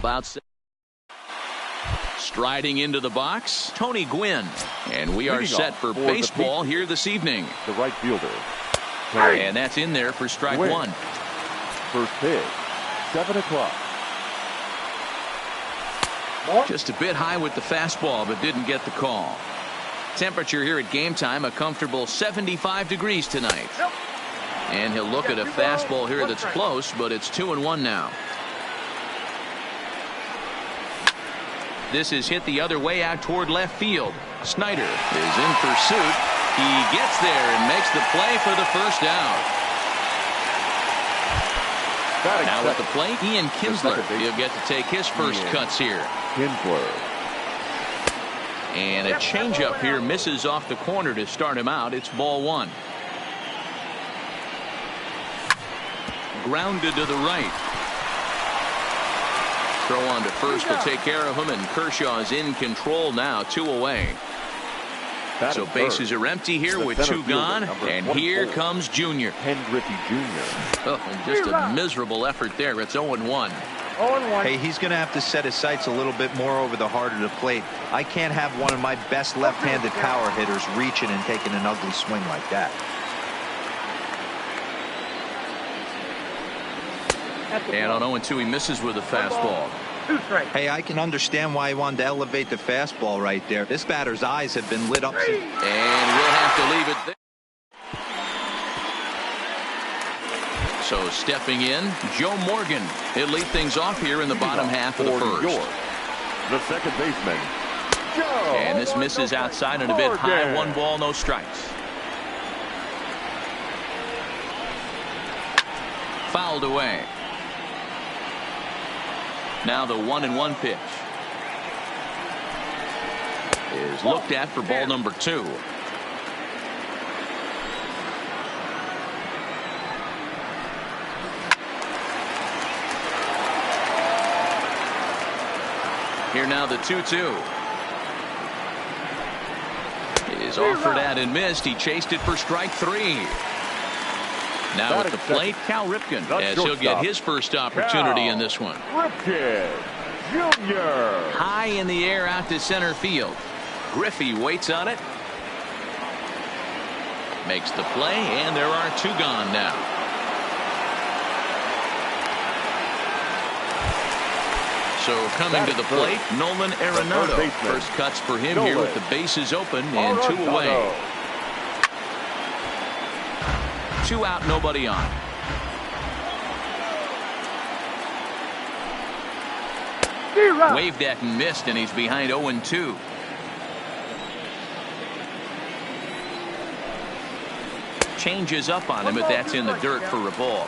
About striding into the box, Tony Gwynn. And we are set for baseball here this evening. The right fielder. And that's in there for strike one. First pitch, 7 o'clock. Just a bit high with the fastball, but didn't get the call. Temperature here at game time, a comfortable 75 degrees tonight. And he'll look at a fastball here that's close, but it's 2-1 now. This is hit the other way out toward left field. Snyder is in pursuit. He gets there and makes the play for the first out. Now at the plate, Ian Kinsler. He'll get to take his first cuts here. Kinsler. And a changeup here misses off the corner to start him out. It's ball one. Grounded to the right. Throw on to first will take care of him, and Kershaw's in control now, 2 away. So bases are empty here with 2 gone, and here comes Junior. Ken Griffey Jr. Oh, just a miserable effort there. It's 0-1. Hey, he's going to have to set his sights a little bit more over the heart of the plate. I can't have one of my best left-handed power hitters reaching and taking an ugly swing like that. And on 0-2, he misses with a fastball. Hey, I can understand why he wanted to elevate the fastball right there. This batter's eyes have been lit up. And we'll have to leave it there. So stepping in, Joe Morgan. He'll lead things off here in the bottom half of the first. The second baseman, Joe. And this misses outside and a bit high. 1 ball, no strikes. Fouled away. Now the 1-1 pitch is looked at for ball number 2. Here now the 2-2 is offered at and missed. He chased it for strike 3. Now at the plate, Cal Ripken, as he'll get his first opportunity in this one. Ripken Jr. High in the air out to center field. Griffey waits on it. Makes the play, and there are 2 gone now. So coming to the plate, Nolan Arenado. First cuts for him here with the bases open and 2 away. 2 out, nobody on. Waved at and missed, and he's behind 0-2. Changes up on him, but that's in the dirt for a ball.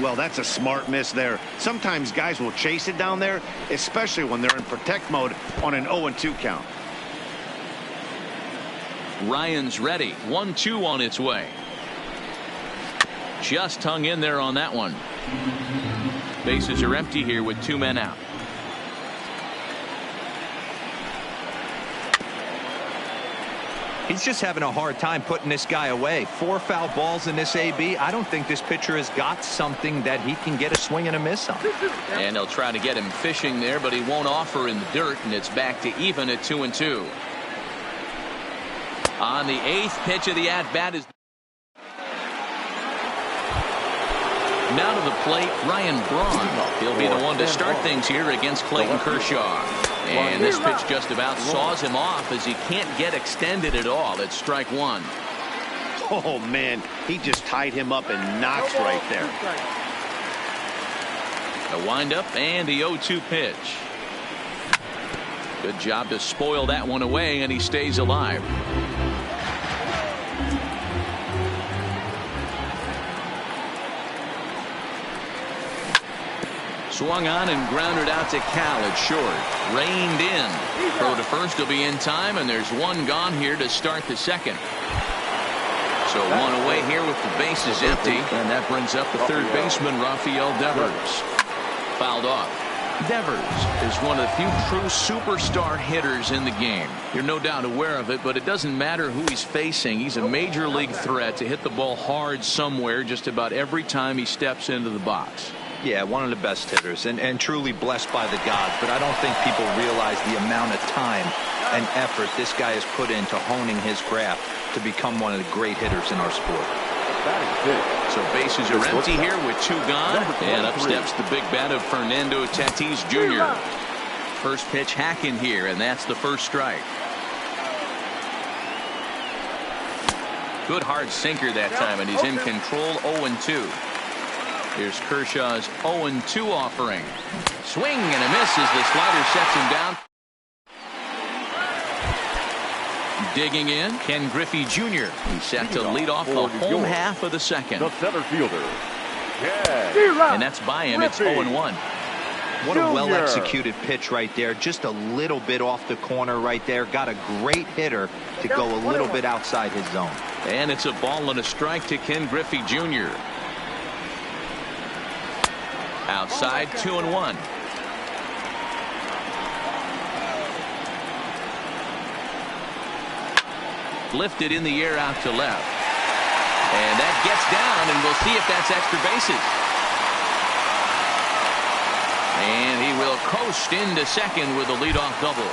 Well, that's a smart miss there. Sometimes guys will chase it down there, especially when they're in protect mode on an 0-2 count. Ryan's ready. 1-2 on its way. Just hung in there on that one. Bases are empty here with 2 men out. He's just having a hard time putting this guy away. 4 foul balls in this AB. I don't think this pitcher has got something that he can get a swing and a miss on. And they'll try to get him fishing there, but he won't offer in the dirt, and it's back to even at 2-2. On the 8th pitch of the at-bat is now to the plate, Ryan Braun. He'll be the one to start things here against Clayton Kershaw. And this pitch just about saws him off as he can't get extended at all. It's strike 1. Oh, man, he just tied him up and knocks right there. A windup and the 0-2 pitch. Good job to spoil that one away, and he stays alive. Swung on and grounded out to Cal at short. Reined in. Throw to first will be in time, and there's 1 gone here to start the second. So 1 away here with the bases empty, and that brings up the third baseman, Rafael Devers. Fouled off. Devers is one of the few true superstar hitters in the game. You're no doubt aware of it, but it doesn't matter who he's facing. He's a major league threat to hit the ball hard somewhere just about every time he steps into the box. Yeah, one of the best hitters and truly blessed by the gods. But I don't think people realize the amount of time and effort this guy has put into honing his craft to become one of the great hitters in our sport. So bases are empty here with 2 gone. And up steps the big bat of Fernando Tatis Jr. First pitch hacking here, and that's the first strike. Good hard sinker that time, and he's in control. 0-2. Here's Kershaw's 0-2 offering. Swing and a miss as the slider sets him down. Digging in, Ken Griffey Jr. He's set to lead off the home half of the second. The center fielder. And that's by him. It's 0-1. What a well-executed pitch right there. Just a little bit off the corner right there. Got a great hitter to go a little bit outside his zone. And it's a ball and a strike to Ken Griffey Jr. Outside, 2-1. Lifted in the air out to left. And that gets down, and we'll see if that's extra bases. And he will coast into second with a leadoff double.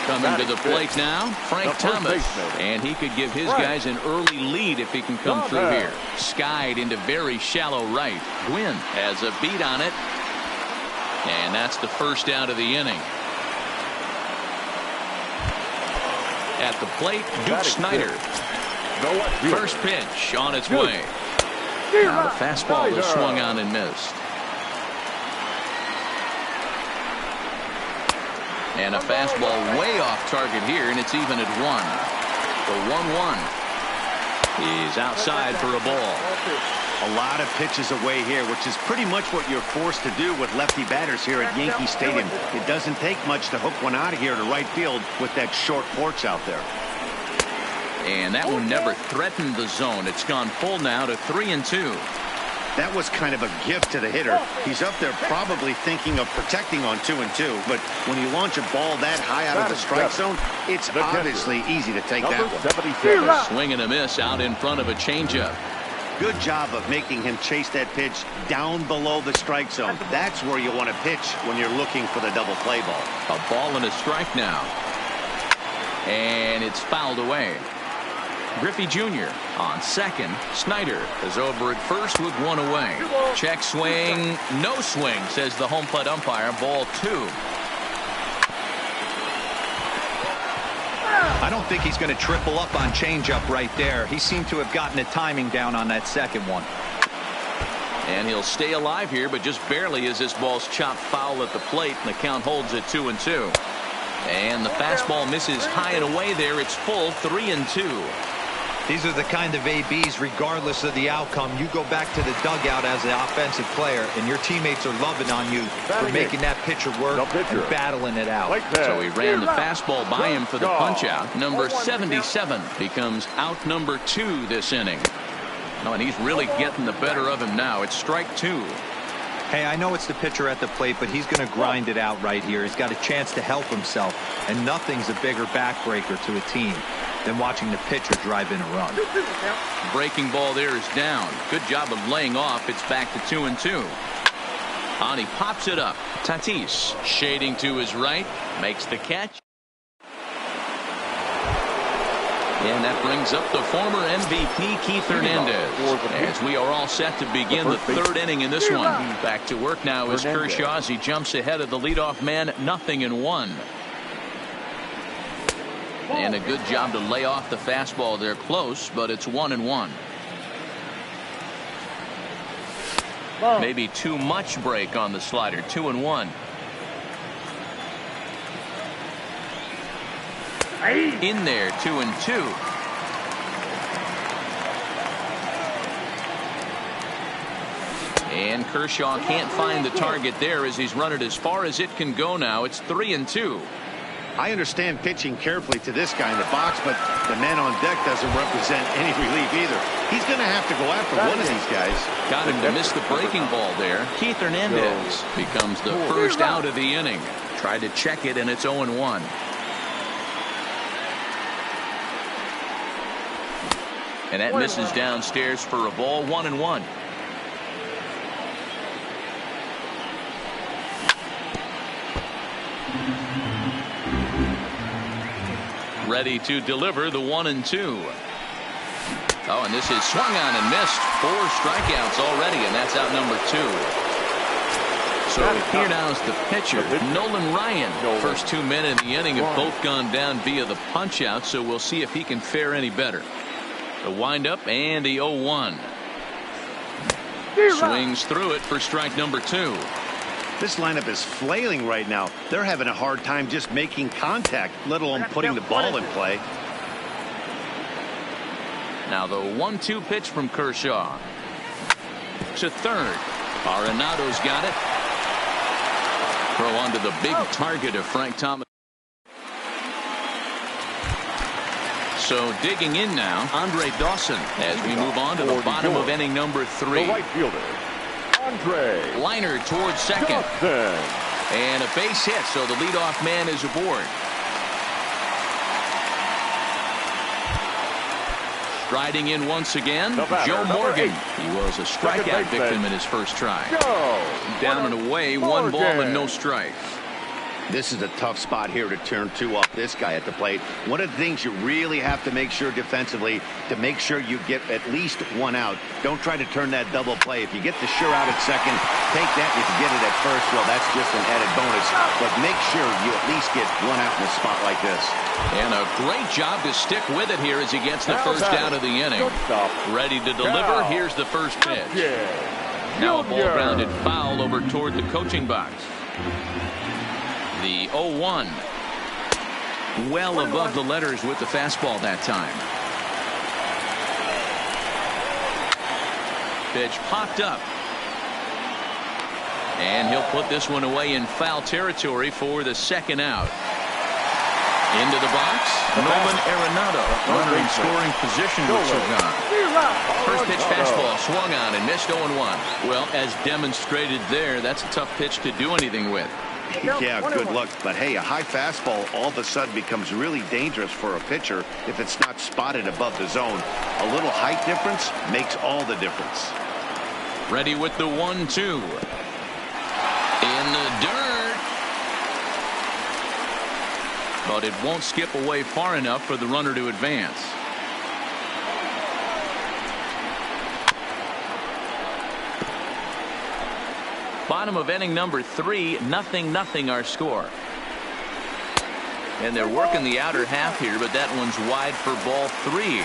Coming to the plate now, Frank Thomas. And he could give his guys an early lead if he can come through here. Skied into very shallow right. Gwynn has a beat on it. And that's the first out of the inning. At the plate, Duke Snyder. First pitch on its way. Now the fastball is swung on and missed. And a fastball way off target here, and it's even at 1. The 1-1. He's outside for a ball. A lot of pitches away here, which is pretty much what you're forced to do with lefty batters here at Yankee Stadium. It doesn't take much to hook one out of here to right field with that short porch out there. And that one never threatened the zone. It's gone full now to 3-2. That was kind of a gift to the hitter. He's up there probably thinking of protecting on 2-2, but when you launch a ball that high out of the strike zone, it's obviously easy to take that one. Swing and a miss out in front of a changeup. Good job of making him chase that pitch down below the strike zone. That's where you want to pitch when you're looking for the double play ball. A ball and a strike now. And it's fouled away. Griffey Jr. on second. Snyder is over at first with 1 away. Check swing. No swing, says the home plate umpire. Ball 2. I don't think he's going to triple up on changeup right there. He seemed to have gotten the timing down on that second one. And he'll stay alive here, but just barely as this ball's chopped foul at the plate, and the count holds at 2-2. And the fastball misses high and away there. It's full, 3-2. These are the kind of ABs, regardless of the outcome. You go back to the dugout as an offensive player, and your teammates are loving on you for making that pitcher work and battling it out. So he ran the fastball by him for the punch-out. Number 77 becomes out number 2 this inning. Oh, and he's really getting the better of him now. It's strike 2. Hey, I know it's the pitcher at the plate, but he's going to grind it out right here. He's got a chance to help himself, and nothing's a bigger backbreaker to a team than watching the pitcher drive in a run. Breaking ball there is down. Good job of laying off. It's back to 2-2. And he pops it up. Tatis shading to his right, makes the catch. And that brings up the former MVP Keith Hernandez, as we are all set to begin the third inning in this one. Back to work now is Kershaw as he jumps ahead of the leadoff man, 0-1. And a good job to lay off the fastball there close, but it's 1-1. Maybe too much break on the slider. 2-1. In there, 2-2. And Kershaw can't find the target there as he's run it as far as it can go now. It's 3-2. I understand pitching carefully to this guy in the box, but the man on deck doesn't represent any relief either. He's going to have to go after one of these guys. Got him to miss the breaking ball there. Keith Hernandez becomes the first out of the inning. Tried to check it, and it's 0-1. And that misses downstairs for a ball. 1-1. Ready to deliver the 1-2. Oh, and this is swung on and missed. 4 strikeouts already, and that's out number 2. So here now is the pitcher, Nolan Ryan. First 2 men in the inning have both gone down via the punch out, so we'll see if he can fare any better. The windup and the 0-1. Swings through it for strike number 2. This lineup is flailing right now. They're having a hard time just making contact, let alone putting the ball in play. Now the 1-2 pitch from Kershaw. To third. Arenado's got it. Throw onto the big target of Frank Thomas. So digging in now, Andre Dawson as we move on to the bottom of inning number 3. The right fielder, Andre. Liner towards second. Dawson. And a base hit, so the leadoff man is aboard. Striding in once again, Joe Morgan. He was a strikeout victim in his first try. Down and away, 1 ball and no strikes. This is a tough spot here to turn 2 off this guy at the plate. One of the things you really have to make sure defensively to make sure you get at least 1 out. Don't try to turn that double play. If you get the sure out at second, take that. If you get it at first, well, that's just an added bonus. But make sure you at least get 1 out in a spot like this. And a great job to stick with it here as he gets the first out of the inning. Ready to deliver. Here's the first pitch. Now a ball grounded foul over toward the coaching box. The 0-1. Well above the letters with the fastball that time. Pitch popped up. And he'll put this one away in foul territory for the second out. Into the box, Nolan Arenado. Runner in scoring position with Shogun. First pitch fastball swung on and missed 0-1. Well, as demonstrated there, that's a tough pitch to do anything with. Yeah, good luck. But hey, a high fastball all of a sudden becomes really dangerous for a pitcher if it's not spotted above the zone. A little height difference makes all the difference. Ready with the 1-2. In the dirt. But it won't skip away far enough for the runner to advance. Bottom of inning number 3, 0-0 our score. And they're working the outer half here, but that one's wide for ball 3.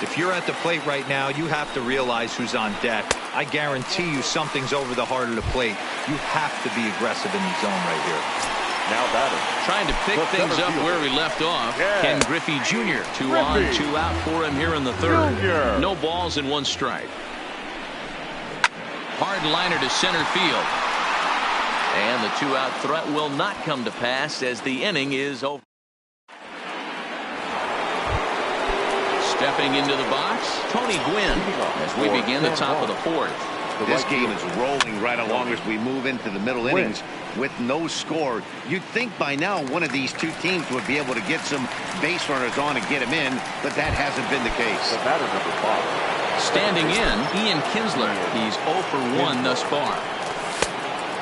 If you're at the plate right now, you have to realize who's on deck. I guarantee you something's over the heart of the plate. You have to be aggressive in the zone right here. Now batting. Trying to pick things up where we left off. Ken Griffey Jr. 2 on, 2 out for him here in the 3rd. No balls and 1 strike. Hard liner to center field. And the 2-out threat will not come to pass as the inning is over. Stepping into the box, Tony Gwynn as we begin the top of the 4th. This game is rolling right along as we move into the middle innings with no score. You'd think by now one of these 2 teams would be able to get some base runners on and get them in, but that hasn't been the case. The batter number 5. Standing in, Ian Kinsler. He's 0 for 1 thus far.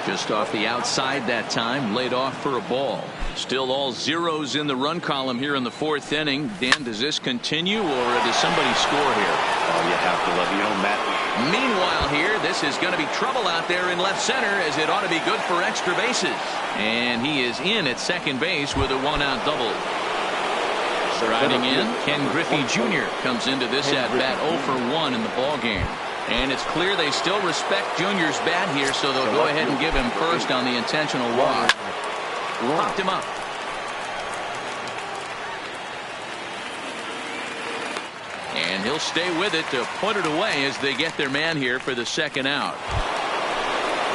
Just off the outside that time, laid off for a ball. Still all zeros in the run column here in the 4th inning. Dan, does this continue or does somebody score here? Oh, you have to love it. You know, Matt. Meanwhile here, this is going to be trouble out there in left center as it ought to be good for extra bases. And he is in at second base with a 1-out double. Striding in, Ken Griffey Jr. comes into this at-bat 0 for 1 in the ballgame. And it's clear they still respect Junior's bat here, so they'll go ahead and give him first on the intentional walk. Popped him up. And he'll stay with it to put it away as they get their man here for the 2nd out.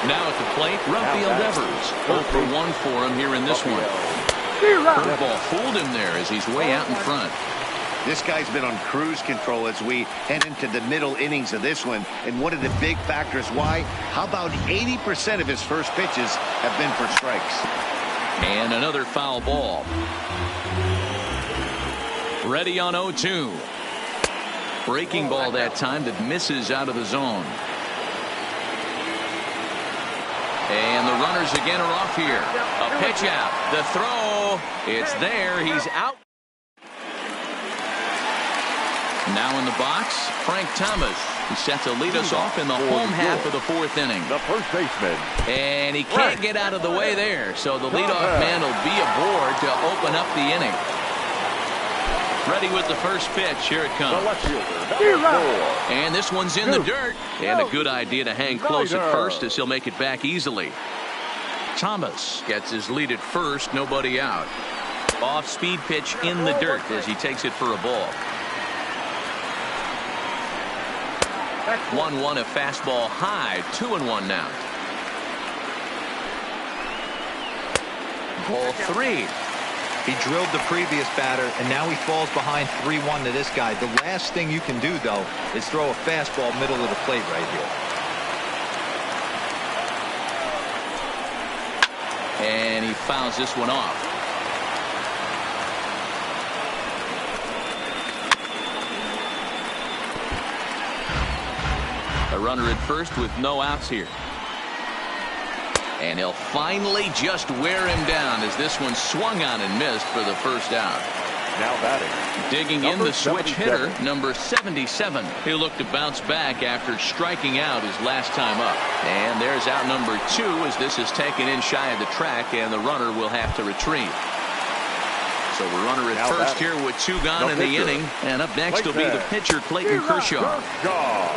Now at the plate, Rafael Devers. 0 for 1 for him here in this one. Curveball fooled him there as he's way out in front. This guy's been on cruise control as we head into the middle innings of this one. And one of the big factors why, how about 80% of his first pitches have been for strikes. And another foul ball. Ready on 0-2. Breaking ball that time that misses out of the zone. And the runners again are off here. A pitch out. The throw. It's there. He's out. Now in the box, Frank Thomas. He's set to lead us off in the home half of the fourth inning. The first baseman. And he can't get out of the way there, so the leadoff man will be aboard to open up the inning. Ready with the first pitch. Here it comes. The left fielder, number 4. And this one's in the dirt. And a good idea to hang close at first as he'll make it back easily. Thomas gets his lead at first, nobody out. Off-speed pitch in the dirt as he takes it for a ball. 1-1, a fastball high, 2-1 now. Ball 3. He drilled the previous batter, and now he falls behind 3-1 to this guy. The last thing you can do, though, is throw a fastball middle of the plate right here. And he fouls this one off. A runner at first with no outs here. And he'll finally just wear him down as this one swung on and missed for the first out. Now batting. Digging in the switch hitter, number 77. He'll look to bounce back after striking out his last time up. And there's out number 2 as this is taken in shy of the track and the runner will have to retreat. So the runner at first here with 2 gone in the inning. And up next will be the pitcher, Clayton Kershaw.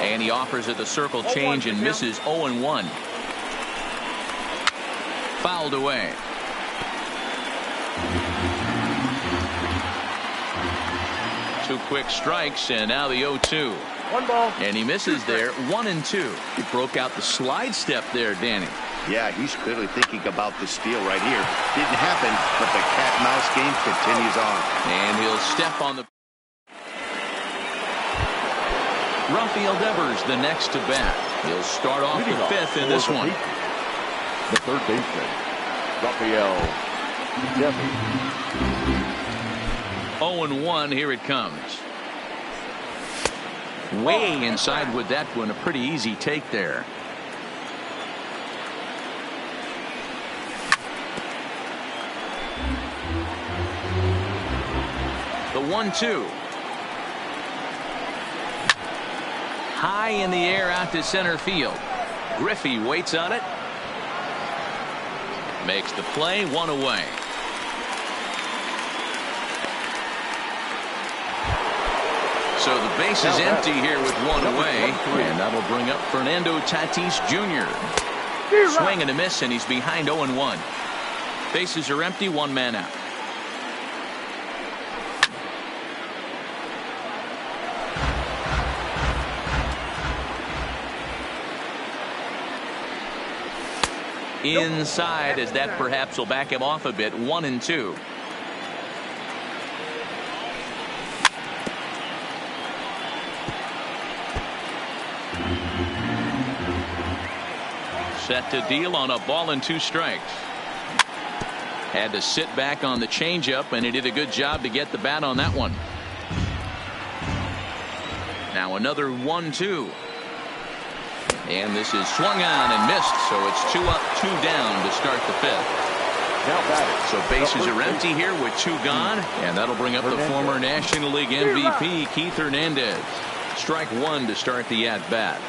And he offers at the circle change and misses 0-1. Fouled away. Two quick strikes and now the 0-2. 1 ball. And he misses there. 1-2. He broke out the slide step there, Danny. Yeah, he's clearly thinking about the steal right here. Didn't happen, but the cat-mouse game continues on. And he'll step on the... Rafael Devers, the next to bat. He'll start off the 5th in this one. The third baseman, Rafael Devers. 0-1, here it comes. Way inside with that one. A pretty easy take there. The 1-2. High in the air out to center field. Griffey waits on it. Makes the play, 1 away. So the base is empty here with 1 away. And that'll bring up Fernando Tatis Jr. Swing and a miss, and he's behind 0-1. Bases are empty, 1 man out. Inside as that perhaps will back him off a bit. 1-2. Set to deal on a ball and 2 strikes. Had to sit back on the changeup, and he did a good job to get the bat on that one. Now another 1-2. And this is swung on and missed, so it's 2 up, 2 down to start the 5th. So bases are empty here with 2 gone, and that'll bring up the former National League MVP, Keith Hernandez. Strike 1 to start the at-bat.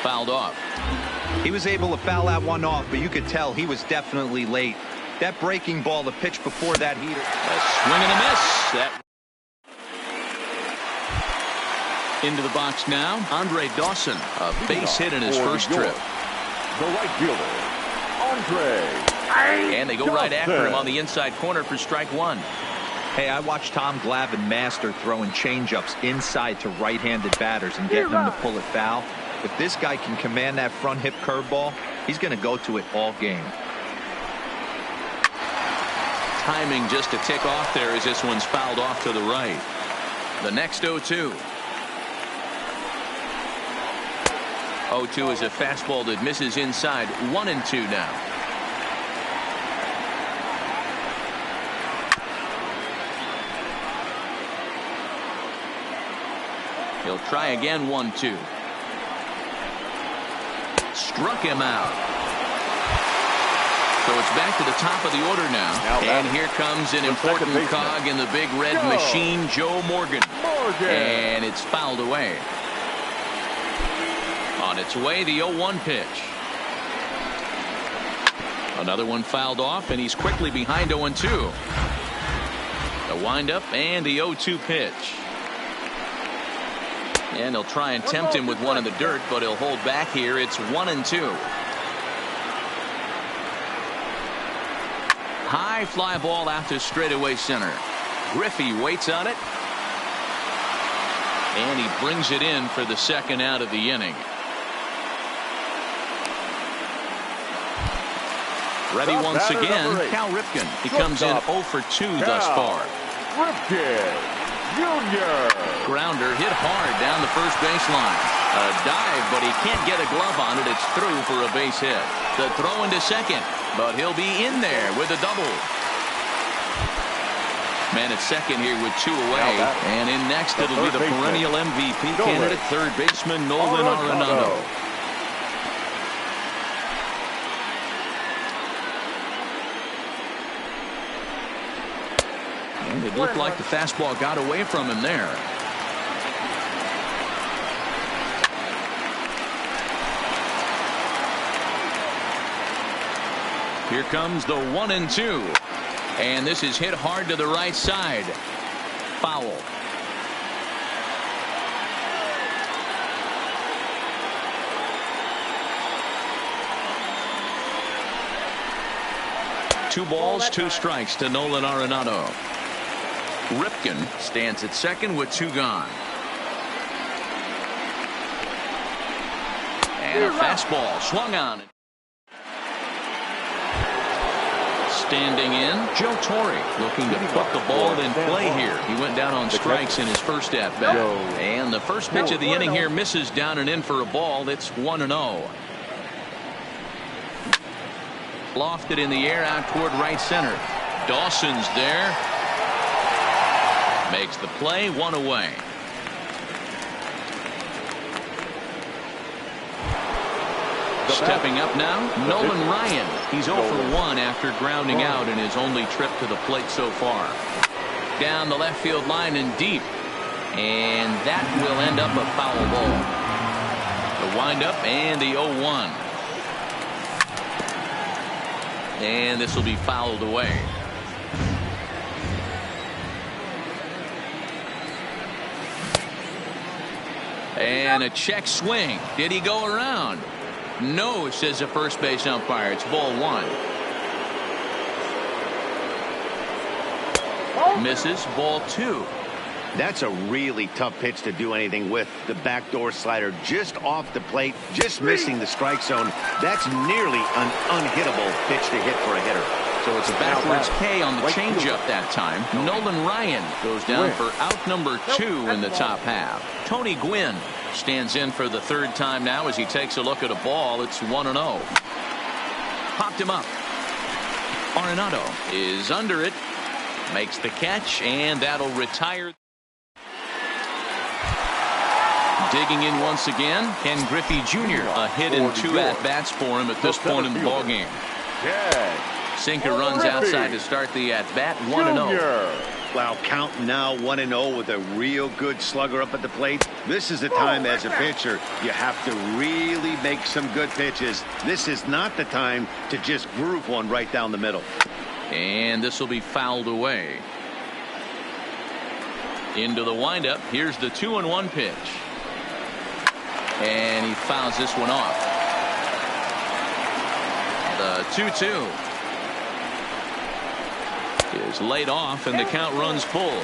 Fouled off. He was able to foul that one off, but you could tell he was definitely late. That breaking ball, the pitch before that heater. A swing and a miss. That into the box now. Andre Dawson, a base hit in his first trip. The right fielder, Andre. And they go right after him on the inside corner for strike 1. Hey, I watched Tom Glavine master throwing changeups inside to right-handed batters and getting them to pull it foul. If this guy can command that front hip curveball, he's going to go to it all game. Timing just to tick off there as this one's fouled off to the right. The next 0-2. 0-2 is a fastball that misses inside. 1-2 now. He'll try again. 1-2. Struck him out. So it's back to the top of the order now. And here comes an important cog in the big red machine, Joe Morgan. And it's fouled away. On its way, the 0-1 pitch. Another one fouled off, and he's quickly behind 0-2. The windup and the 0-2 pitch. And they'll try and tempt him with one in the dirt, but he'll hold back here. It's 1-2. High fly ball out to straightaway center. Griffey waits on it. And he brings it in for the second out of the inning. Ready once again, Cal Ripken. He comes in 0 for 2 thus far. Ripken Jr. Grounder hit hard down the first baseline. A dive, but he can't get a glove on it. It's through for a base hit. The throw into second, but he'll be in there with a double. Man at second here with 2 away. And in next, it'll be the perennial MVP candidate, third baseman Nolan Arenado. And it looked like the fastball got away from him there. Here comes the 1-2. And this is hit hard to the right side. Foul. Two balls, 2 strikes to Nolan Arenado. Ripken stands at second with 2 gone. And a fastball swung on. Standing in, Joe Torre looking to put the ball in play here. He went down on strikes in his first at bat. And the first pitch of the inning here misses down and in for a ball. It's 1-0. Lofted in the air out toward right center. Dawson's there. Makes the play, 1 away. Stepping up now, Nolan Ryan. He's 0 for 1 after grounding out in his only trip to the plate so far. Down the left field line and deep. And that will end up a foul ball. The windup and the 0-1. And this will be fouled away. And a check swing. Did he go around? No, says the first base umpire. It's ball 1. Misses, ball 2. That's a really tough pitch to do anything with. The backdoor slider just off the plate, just missing the strike zone. That's nearly an unhittable pitch to hit for a hitter. So it's a backwards K on the changeup that time. Nolan Ryan goes down for out number 2 in the top half. Tony Gwynn stands in for the 3rd time now as he takes a look at a ball. It's 1-0. Popped him up. Arenado is under it. Makes the catch, and that'll retire. Digging in once again, Ken Griffey Jr. A hit in 2 at-bats for him at this point in the ballgame. Sinker runs outside to start the at-bat, 1-0. Wow, count now 1-0 with a real good slugger up at the plate. This is the time as a pitcher you have to really make some good pitches. This is not the time to just groove one right down the middle. And this will be fouled away. Into the windup. Here's the 2-1 pitch. And he fouls this one off. The 2-2 is laid off, and the count runs full.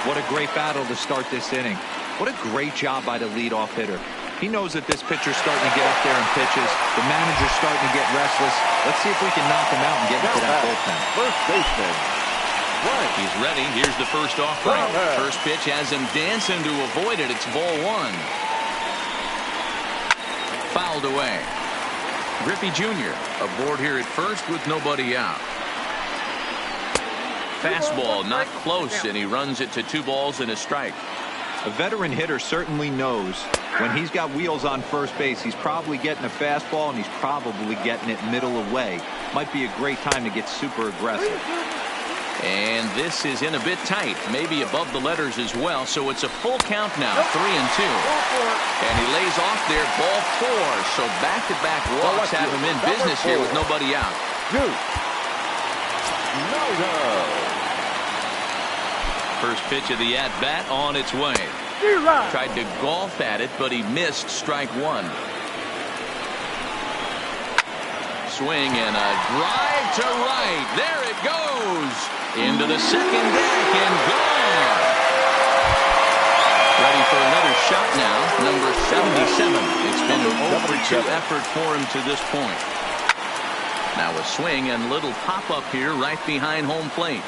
What a great battle to start this inning. What a great job by the leadoff hitter. He knows that this pitcher's starting to get up there in pitches. The manager's starting to get restless. Let's see if we can knock him out and get into that bullpen. First baseman. He's ready. Here's the first offering. First pitch has him dancing to avoid it. It's ball 1. Fouled away. Griffey Jr. aboard here at first with nobody out. Fastball not close, and he runs it to 2 balls and a strike. A veteran hitter certainly knows when he's got wheels on first base, he's probably getting a fastball and he's probably getting it middle away. might be a great time to get super aggressive. And this is in a bit tight, maybe above the letters as well. So it's a full count now, 3-2. And he lays off there, ball 4. So back-to-back walks have him in business here with nobody out. First pitch of the at-bat on its way. Tried to golf at it, but he missed strike 1. Swing and a drive to right. There it goes. Into the second deck and gone. Ready for another shot now. Number 77. It's been an 0-for-2 effort for him to this point. Now a swing and little pop-up here right behind home plate.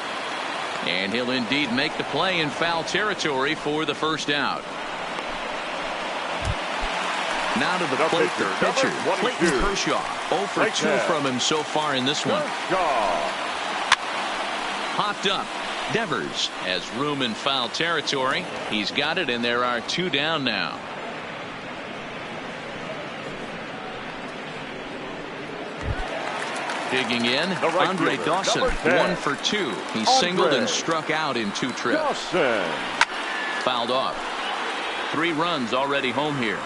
And he'll indeed make the play in foul territory for the first out. Now to the plate, the pitcher, Clayton Kershaw. 0-for-2 from him so far in this one. Popped up. Devers has room in foul territory. He's got it, and there are 2 down now. Digging in, Andre Dawson, 1-for-2. He singled and struck out in 2 trips. Fouled off. 3 runs already home here.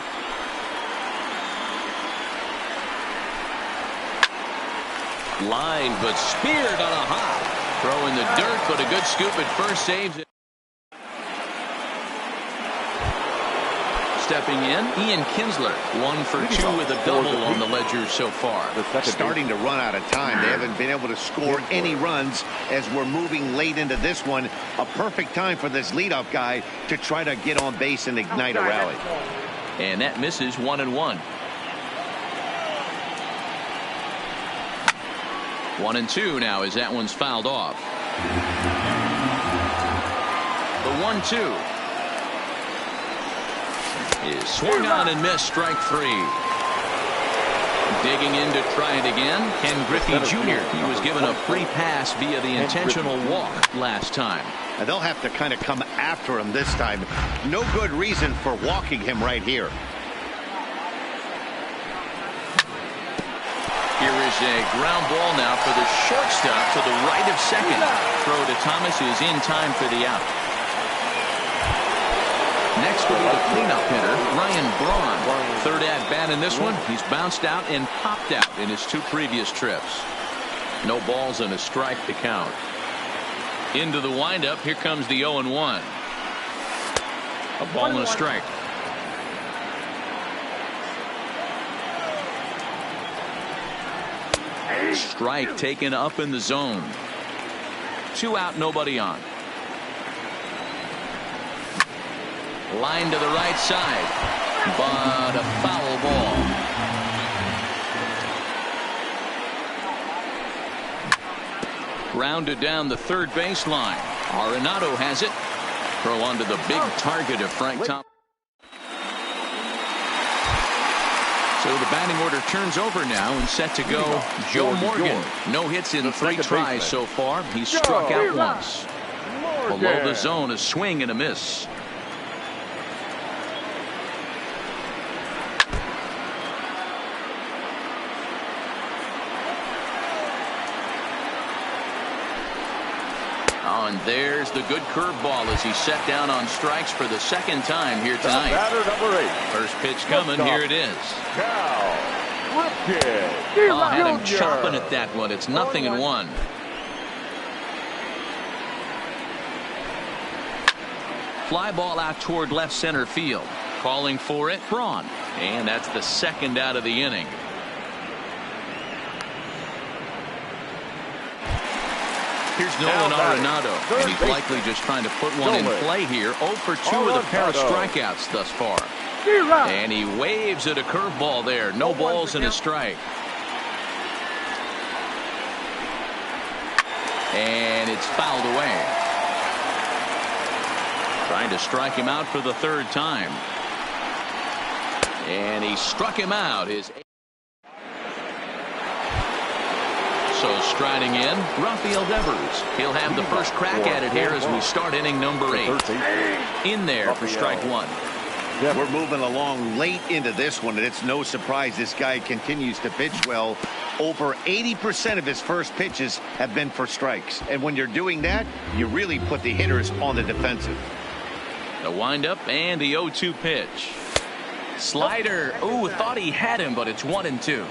Line, but speared on a hop. Throw in the dirt, but a good scoop at first, saves it. Stepping in, Ian Kinsler, 1-for-2 with a double on the ledger so far. Starting to run out of time. They haven't been able to score any runs as we're moving late into this one. A perfect time for this leadoff guy to try to get on base and ignite a rally. And that misses 1-1. 1-2 now as that one's fouled off. The 1-2 is swung on and missed, strike 3. Digging in to try it again, Ken Griffey Jr. He was given a free pass via the intentional walk last time. And they'll have to kind of come after him this time. No good reason for walking him right here. Here is a ground ball now for the shortstop to the right of second. Throw to Thomas is in time for the out. Next will be the cleanup hitter, Ryan Braun. Third at bat in this one. He's bounced out and popped out in his 2 previous trips. No balls and a strike to count. Into the windup. Here comes the 0-1. A ball and a strike. Strike taken up in the zone. 2 out, nobody on. Line to the right side, but a foul ball. Grounded down the third baseline. Arenado has it. Throw onto the big target of Frank Thomas. So the batting order turns over now and set to go. Joe Morgan. No hits in 3 tries so far. He's struck out once. Below the zone, a swing and a miss. Oh, and there's the good curveball as he's set down on strikes for the second time here tonight. Number 8. First pitch coming. Here it is. Oh, had him chopping at that one. It's 0-1. Fly ball out toward left center field. Calling for it, Braun. And that's the second out of the inning. Here's Nolan Arenado, and he's likely just trying to put one in play here. 0-for-2 with a pair of strikeouts thus far. And he waves at a curveball there. No balls and a strike. And it's fouled away. Trying to strike him out for the 3rd time. And he struck him out. So striding in, Rafael Devers. He'll have the first crack at it here as we start inning number 8. In there for strike 1. We're moving along late into this one, and it's no surprise this guy continues to pitch well. Over 80% of his first pitches have been for strikes. And when you're doing that, you really put the hitters on the defensive. The windup and the 0-2 pitch. Slider. Ooh, thought he had him, but it's 1-2.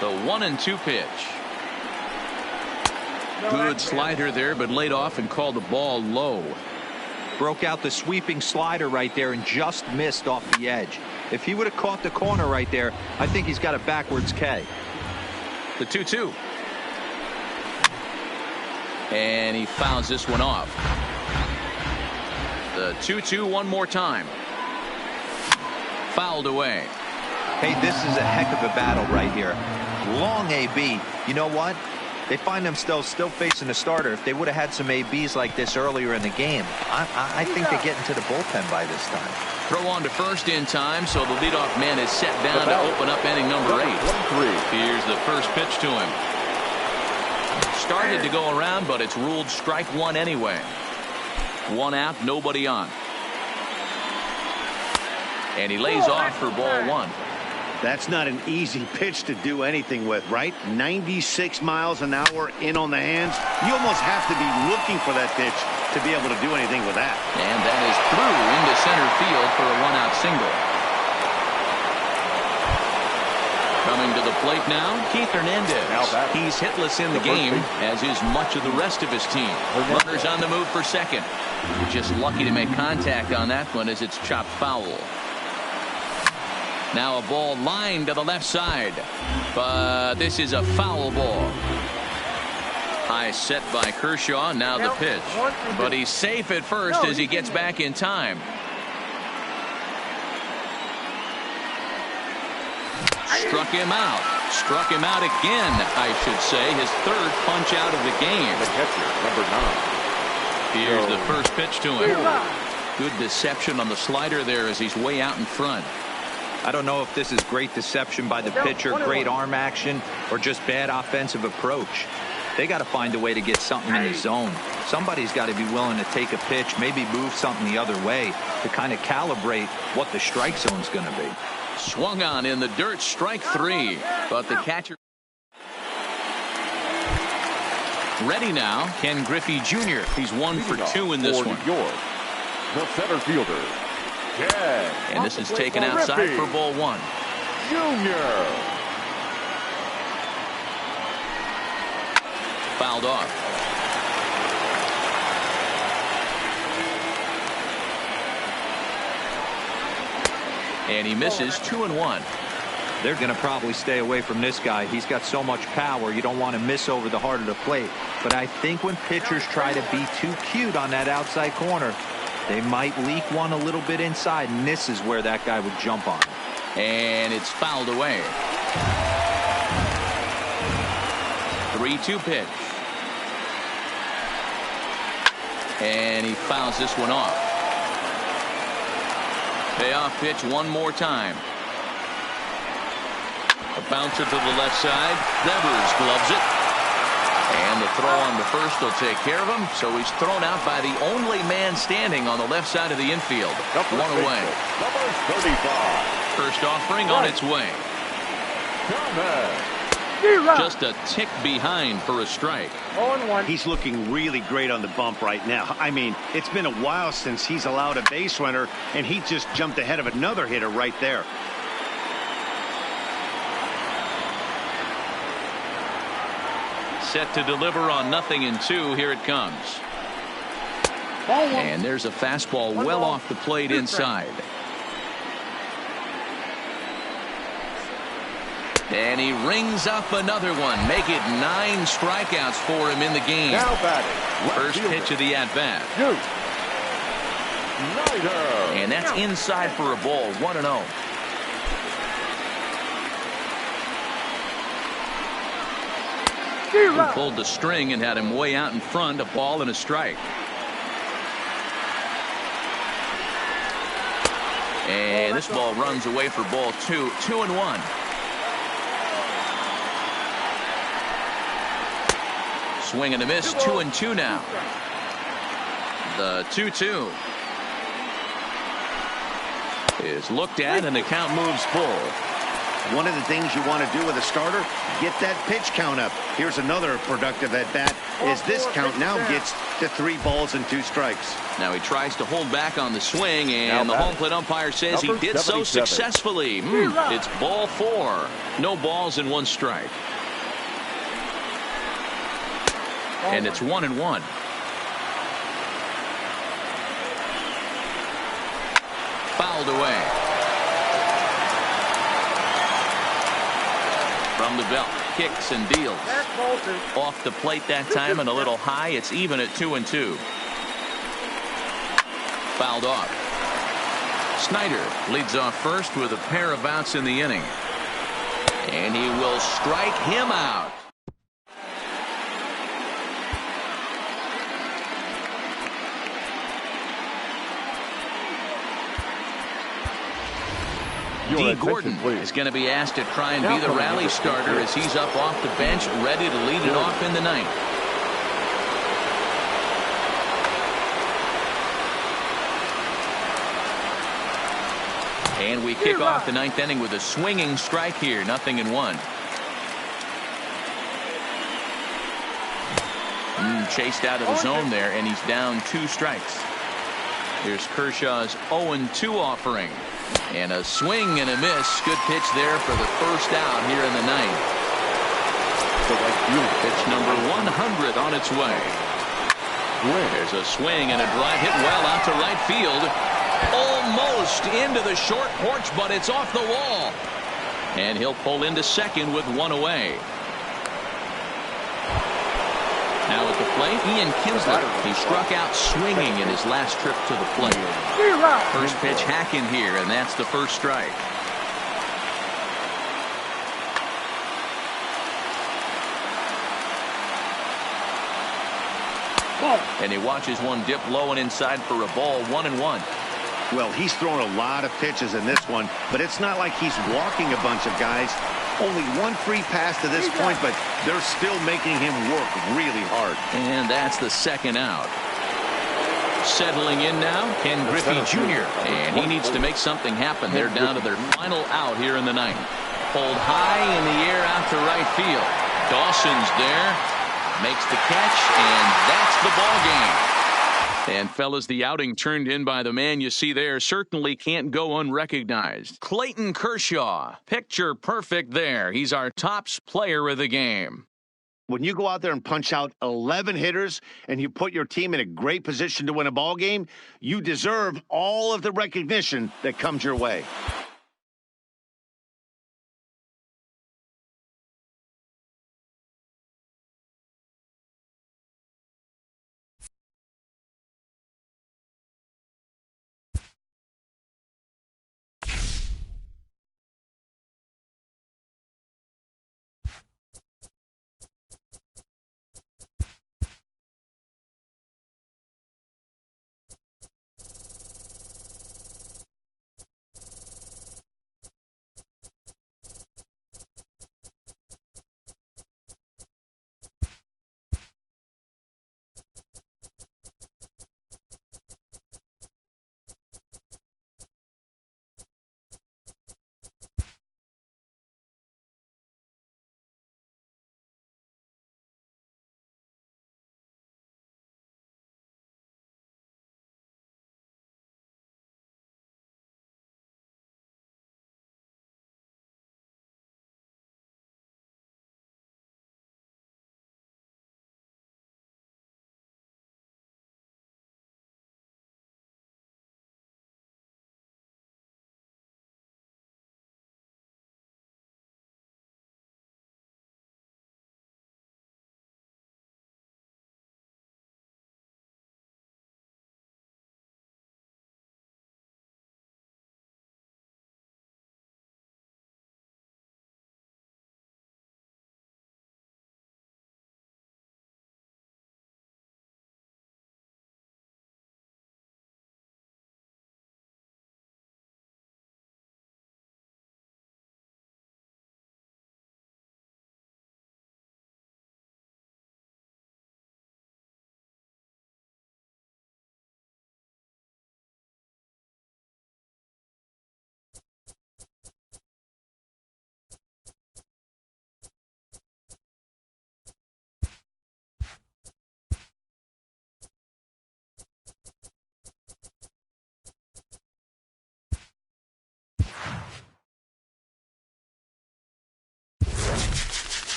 The 1-2 pitch. Good slider there, but laid off and called the ball low. Broke out the sweeping slider right there and just missed off the edge. If he would have caught the corner right there, I think he's got a backwards K. The 2-2. And he fouls this one off. The 2-2 one more time. Fouled away. Hey, this is a heck of a battle right here. Long AB. You know what? They find themselves still facing the starter. If they would have had some ABs like this earlier in the game, I think they get into the bullpen by this time. Throw on to first in time, so the leadoff man is set down to open up inning number 8. Here's the first pitch to him. Started to go around, but it's ruled strike one anyway. 1 out, nobody on. And he lays off for ball 1. That's not an easy pitch to do anything with, right? 96 miles an hour in on the hands. You almost have to be looking for that pitch to be able to do anything with that. And that is through into center field for a 1-out single. Coming to the plate now, Keith Hernandez. He's hitless in the game, as is much of the rest of his team. Runners on the move for second. Just lucky to make contact on that one as it's chopped foul. Now a ball lined to the left side, but this is a foul ball. High set by Kershaw. Now the pitch, but he's safe at first as he gets back in time. Struck him out. Struck him out again, I should say. His third punch out of the game. The catcher, number 9. Here's the first pitch to him. Good deception on the slider there as he's way out in front. I don't know if this is great deception by the pitcher, great arm action, or just bad offensive approach. They got to find a way to get something in the zone. Somebody's got to be willing to take a pitch, maybe move something the other way to kind of calibrate what the strike zone's going to be. Swung on in the dirt, strike 3, but the catcher ready now. Ken Griffey Jr. He's 1 for 2 in this one. The center fielder, Ken. And this is taken outside for ball 1. Junior. Fouled off. And he misses 2-1. They're going to probably stay away from this guy. He's got so much power. You don't want to miss over the heart of the plate. But I think when pitchers try to be too cute on that outside corner, they might leak one a little bit inside, and this is where that guy would jump on. And it's fouled away. 3-2 pitch. And he fouls this one off. Payoff pitch one more time. A bouncer to the left side. Devers gloves it. And the throw on the first will take care of him. So he's thrown out by the only man standing on the left side of the infield. One away. Number 35. First offering on its way. Just a tick behind for a strike. 0-1. He's looking really great on the bump right now. I mean, it's been a while since he's allowed a base runner, and he just jumped ahead of another hitter right there. Set to deliver on 0-2. Here it comes. And there's a fastball well off the plate inside. And he rings up another one. Make it 9 strikeouts for him in the game. Now batting. First pitch of the at-bat. And that's inside for a ball. 1-0. He pulled the string and had him way out in front. A ball and a strike. And this ball runs away for ball 2. 2-1. swing and a miss. 2-2 now. The 2-2 is looked at, and the count moves full. One of the things you want to do with a starter, get that pitch count up. Here's another productive at-bat, as this count now gets to 3 balls and 2 strikes. Now he tries to hold back on the swing, and the home plate umpire says he did so successfully. It's ball 4. No balls and 1 strike. And it's 1-1. Fouled away. From the belt, kicks and deals. Off the plate that time and a little high. It's even at 2-2. Fouled off. Snyder leads off first with a pair of outs in the inning. And he will strike him out. D. Gordon is going to be asked to try and be the rally starter as he's up off the bench, ready to lead it off in the ninth. And we kick off the ninth inning with a swinging strike here, 0-1. Chased out of the zone there, and he's down 2 strikes. Here's Kershaw's 0-2 offering. And a swing and a miss. Good pitch there for the first out here in the ninth. Pitch number 100 on its way. There's a swing and a drive hit well out to right field. Almost into the short porch, but it's off the wall. And he'll pull into second with 1 away. Now at the plate, Ian Kinsler. He struck out swinging in his last trip to the plate. First pitch hacking here, and that's the first strike. And he watches one dip low and inside for a ball. 1-1. Well, he's thrown a lot of pitches in this one, but it's not like he's walking a bunch of guys. Only 1 free pass to this point, but they're still making him work really hard. And that's the second out. Settling in now, Ken Griffey Jr. And he needs to make something happen. They're down to their final out here in the ninth. Pulled high in the air out to right field. Dawson's there. Makes the catch, and that's the ball game. And fellas, the outing turned in by the man you see there certainly can't go unrecognized. Clayton Kershaw, picture perfect there. He's our tops player of the game. When you go out there and punch out 11 hitters and you put your team in a great position to win a ball game, you deserve all of the recognition that comes your way.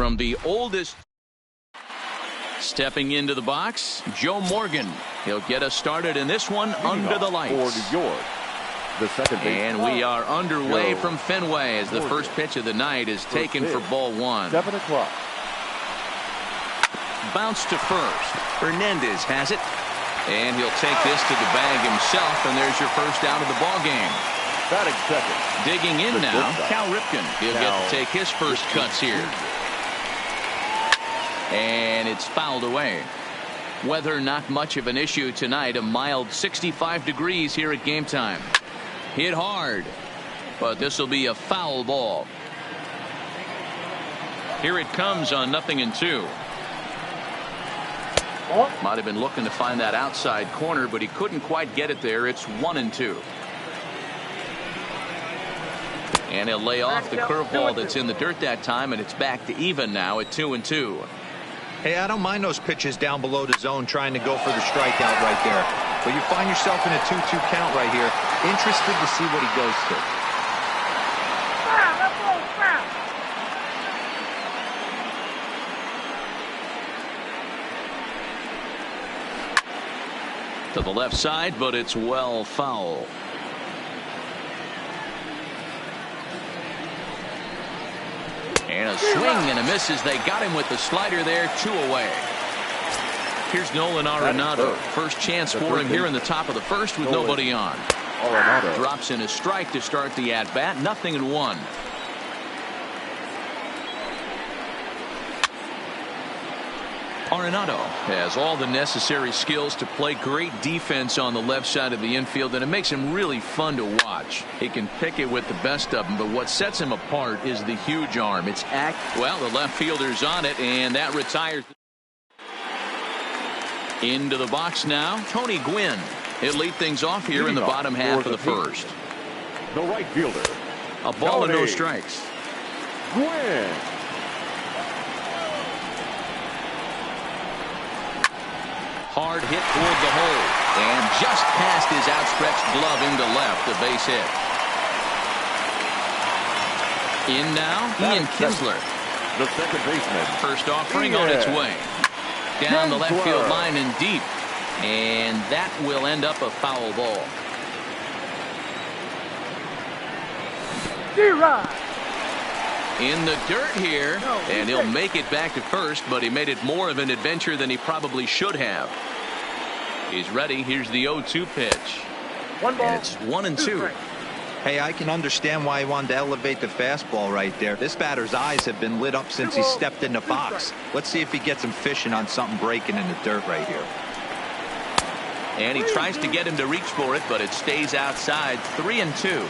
from the oldest. Stepping into the box, Joe Morgan. He'll get us started in this one under the lights. For New York, the second base. And we are underway Joe from Fenway as the first pitch of the night is taken for ball one. 7 o'clock. Bounce to first. Hernandez has it. And he'll take this to the bag himself, and there's your first out of the ball game. Batting second. Digging in The now, shortstop. Cal Ripken. He'll get to take his first cuts here. And it's fouled away. Weather not much of an issue tonight. A mild 65 degrees here at game time. Hit hard, but this will be a foul ball. Here it comes on 0-2. Might have been looking to find that outside corner, but he couldn't quite get it there. It's 1-2. And he'll lay off the curveball that's in the dirt that time, and it's back to even now at 2-2. Hey, I don't mind those pitches down below the zone trying to go for the strikeout right there. But you find yourself in a 2-2 count right here. Interested to see what he goes to. To the left side, but it's well foul. And a swing and a miss as they got him with the slider there. 2 away. Here's Nolan Arenado. First chance for him here in the top of the first with nobody on. Arenado Drops in a strike to start the at-bat. 0-1. Arenado has all the necessary skills to play great defense on the left side of the infield, and it makes him really fun to watch. He can pick it with the best of them, but what sets him apart is the huge arm. It's well, the left fielder's on it, and that retires. Into the box now, Tony Gwynn. He'll lead things off here in the bottom half of the first. The right fielder. A ball and no Tony strikes. Gwynn. Hard hit toward the hole, and just past his outstretched glove into left, a base hit. In now, Ian Kinsler. The second baseman. First offering on its way. Down the left field line and deep. And that will end up a foul ball. In the dirt here, and he'll make it back to first, but he made it more of an adventure than he probably should have. He's ready. Here's the 0-2 pitch. One ball. And it's 1-2. Hey, I can understand why he wanted to elevate the fastball right there. This batter's eyes have been lit up since he stepped in the box. Let's see if he gets him fishing on something breaking in the dirt right here. And he tries to get him to reach for it, but it stays outside. 3-2.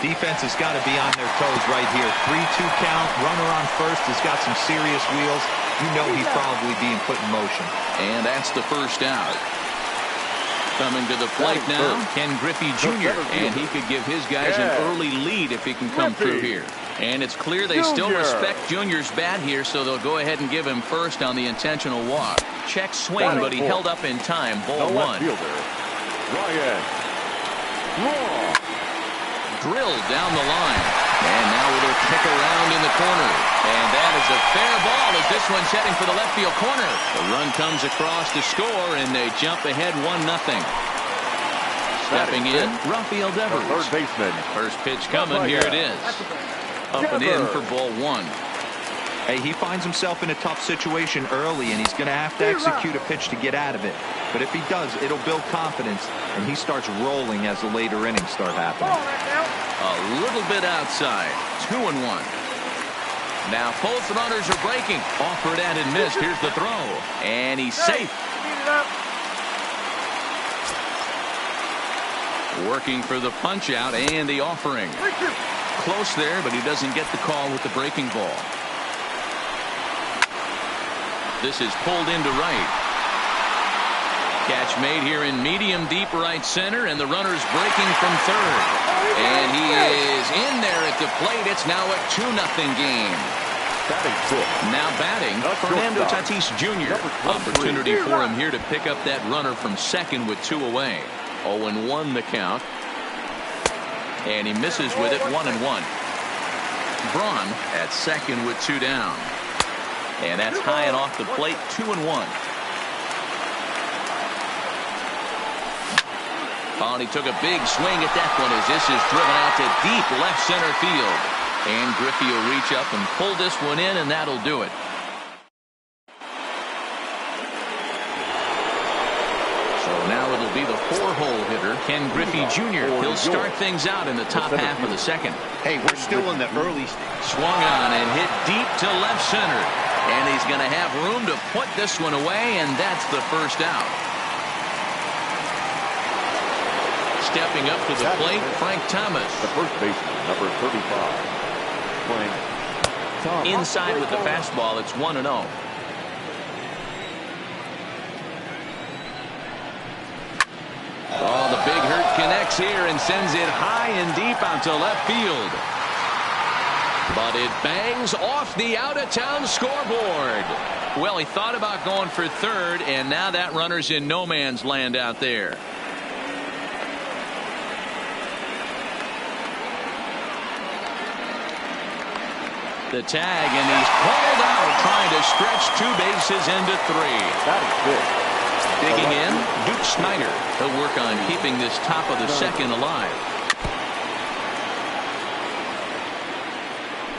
Defense has got to be on their toes right here. 3-2 count. Runner on first has got some serious wheels. You know he's probably being put in motion. And that's the first out. Coming to the plate now, Ken Griffey Jr. And he could give his guys an early lead if he can come through here. And it's clear they still respect Junior's bat here, so they'll go ahead and give him first on the intentional walk. Check swing, but he held up in time. Ball one. Ryan. Drilled down the line. And now it'll kick around in the corner. And that is a fair ball as this one's heading for the left field corner. The run comes across to score, and they jump ahead 1-0. Stepping in, Rafael Devers. Third baseman. First pitch coming. Here it is. Up and in for ball one. Hey, he finds himself in a tough situation early, and he's going to have to execute a pitch to get out of it. But if he does, it'll build confidence, and he starts rolling as the later innings start happening. A little bit outside. 2-1. Now both runners are breaking. Offered at and missed. Here's the throw. And he's safe. Working for the punch out and the offering. Close there, but he doesn't get the call with the breaking ball. This is pulled into right. Catch made here in medium deep right center, and the runner's breaking from third. And he is in there at the plate. It's now a 2-0 game. Now batting, Fernando Tatis Jr. Opportunity for him here to pick up that runner from second with 2 away. 0-1 the count. And he misses with it. 1-1. Braun at second with 2 down. And that's high and off the plate, 2-1. Oh, and he took a big swing at that one as this is driven out to deep left center field. And Griffey will reach up and pull this one in, and that'll do it. So now it'll be the 4-hole hitter, Ken Griffey Jr. He'll start things out in the top half of the second. Hey, we're still in the early stage. Swung on and hit deep to left center. And he's going to have room to put this one away, and that's the first out. Stepping up to the plate, Frank Thomas. The first baseman, number 35. Inside with the fastball, it's 1-0. Oh, the big hurt connects here and sends it high and deep out to left field. But it bangs off the out-of-town scoreboard. Well, he thought about going for third, and now that runner's in no man's land out there. The tag, and he's pulled out, trying to stretch 2 bases into 3. That is good. Digging in, Duke Snyder. He'll work on keeping this top of the second alive.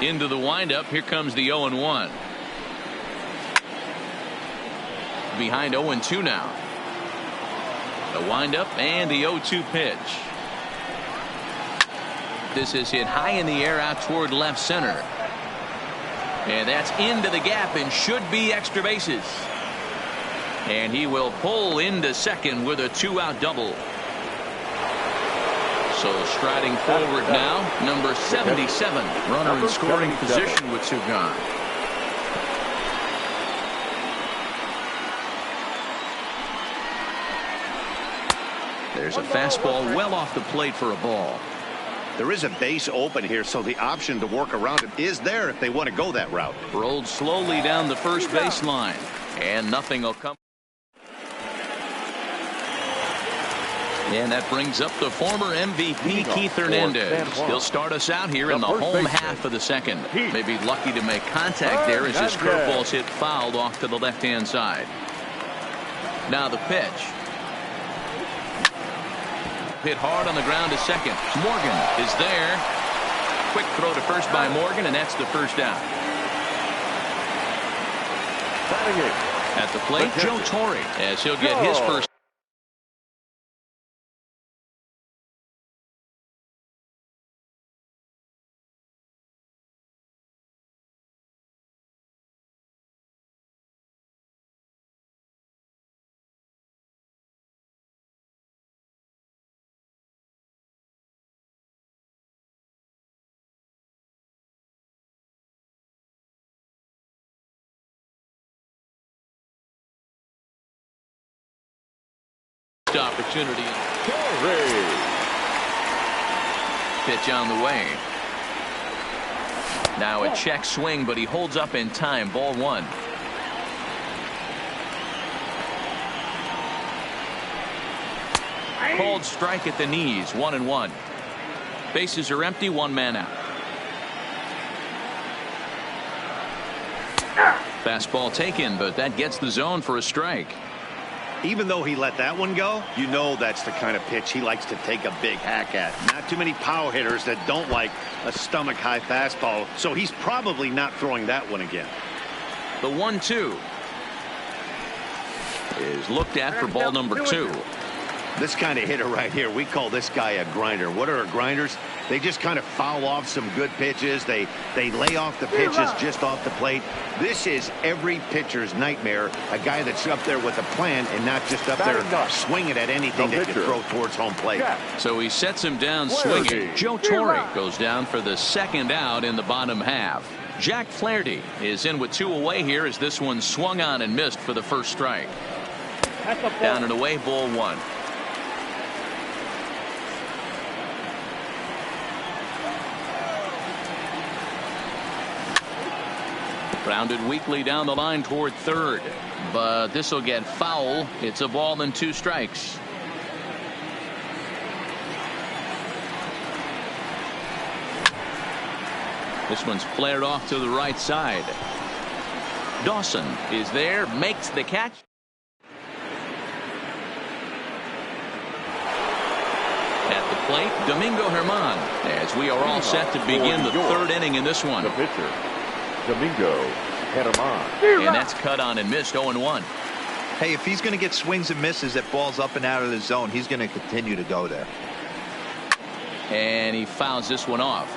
Into the windup, here comes the 0-1. Behind 0-2 now. The windup and the 0-2 pitch. This is hit high in the air out toward left center. And that's into the gap and should be extra bases. And he will pull into second with a 2-out double. So striding forward now, number 77, runner in scoring position with 2 gone. There's a fastball well off the plate for a ball. There is a base open here, so the option to work around it is there if they want to go that route. Rolled slowly down the first baseline, and nothing will come. And that brings up the former MVP Keith Hernandez. He'll start us out here in the home half of the second. Maybe lucky to make contact there as his curveball's hit fouled off to the left-hand side. Now the pitch. Hit hard on the ground to second. Morgan is there. Quick throw to first by Morgan, and that's the first out. At the plate, Joe Torre, as he'll get his first. Opportunity. Pitch on the way. Now a check swing, but he holds up in time. Ball 1. Called strike at the knees. 1-1. Bases are empty. 1 man out. Fastball taken, but that gets the zone for a strike. Even though he let that one go, you know that's the kind of pitch he likes to take a big hack at. Not too many power hitters that don't like a stomach-high fastball, so he's probably not throwing that one again. The 1-2 is looked at for ball number 2. This kind of hitter right here, we call this guy a grinder. What are grinders? They just kind of foul off some good pitches. They lay off the pitches just off the plate. This is every pitcher's nightmare, a guy that's up there with a plan and not just up there swinging at anything that can throw towards home plate. So he sets him down swinging. Joe Torre goes down for the second out in the bottom half. Jack Flaherty is in with 2 away here as this one swung on and missed for the first strike. Down and away, ball 1. Grounded weakly down the line toward third, but this will get foul. It's a ball and 2 strikes. This one's flared off to the right side. Dawson is there, makes the catch. At the plate, Domingo Germán, as we are all set to begin the third inning in this one. The pitcher, Domingo Germán. And that's cut on and missed 0-1. Hey, if he's going to get swings and misses at balls up and out of the zone, he's going to continue to go there. And he fouls this one off.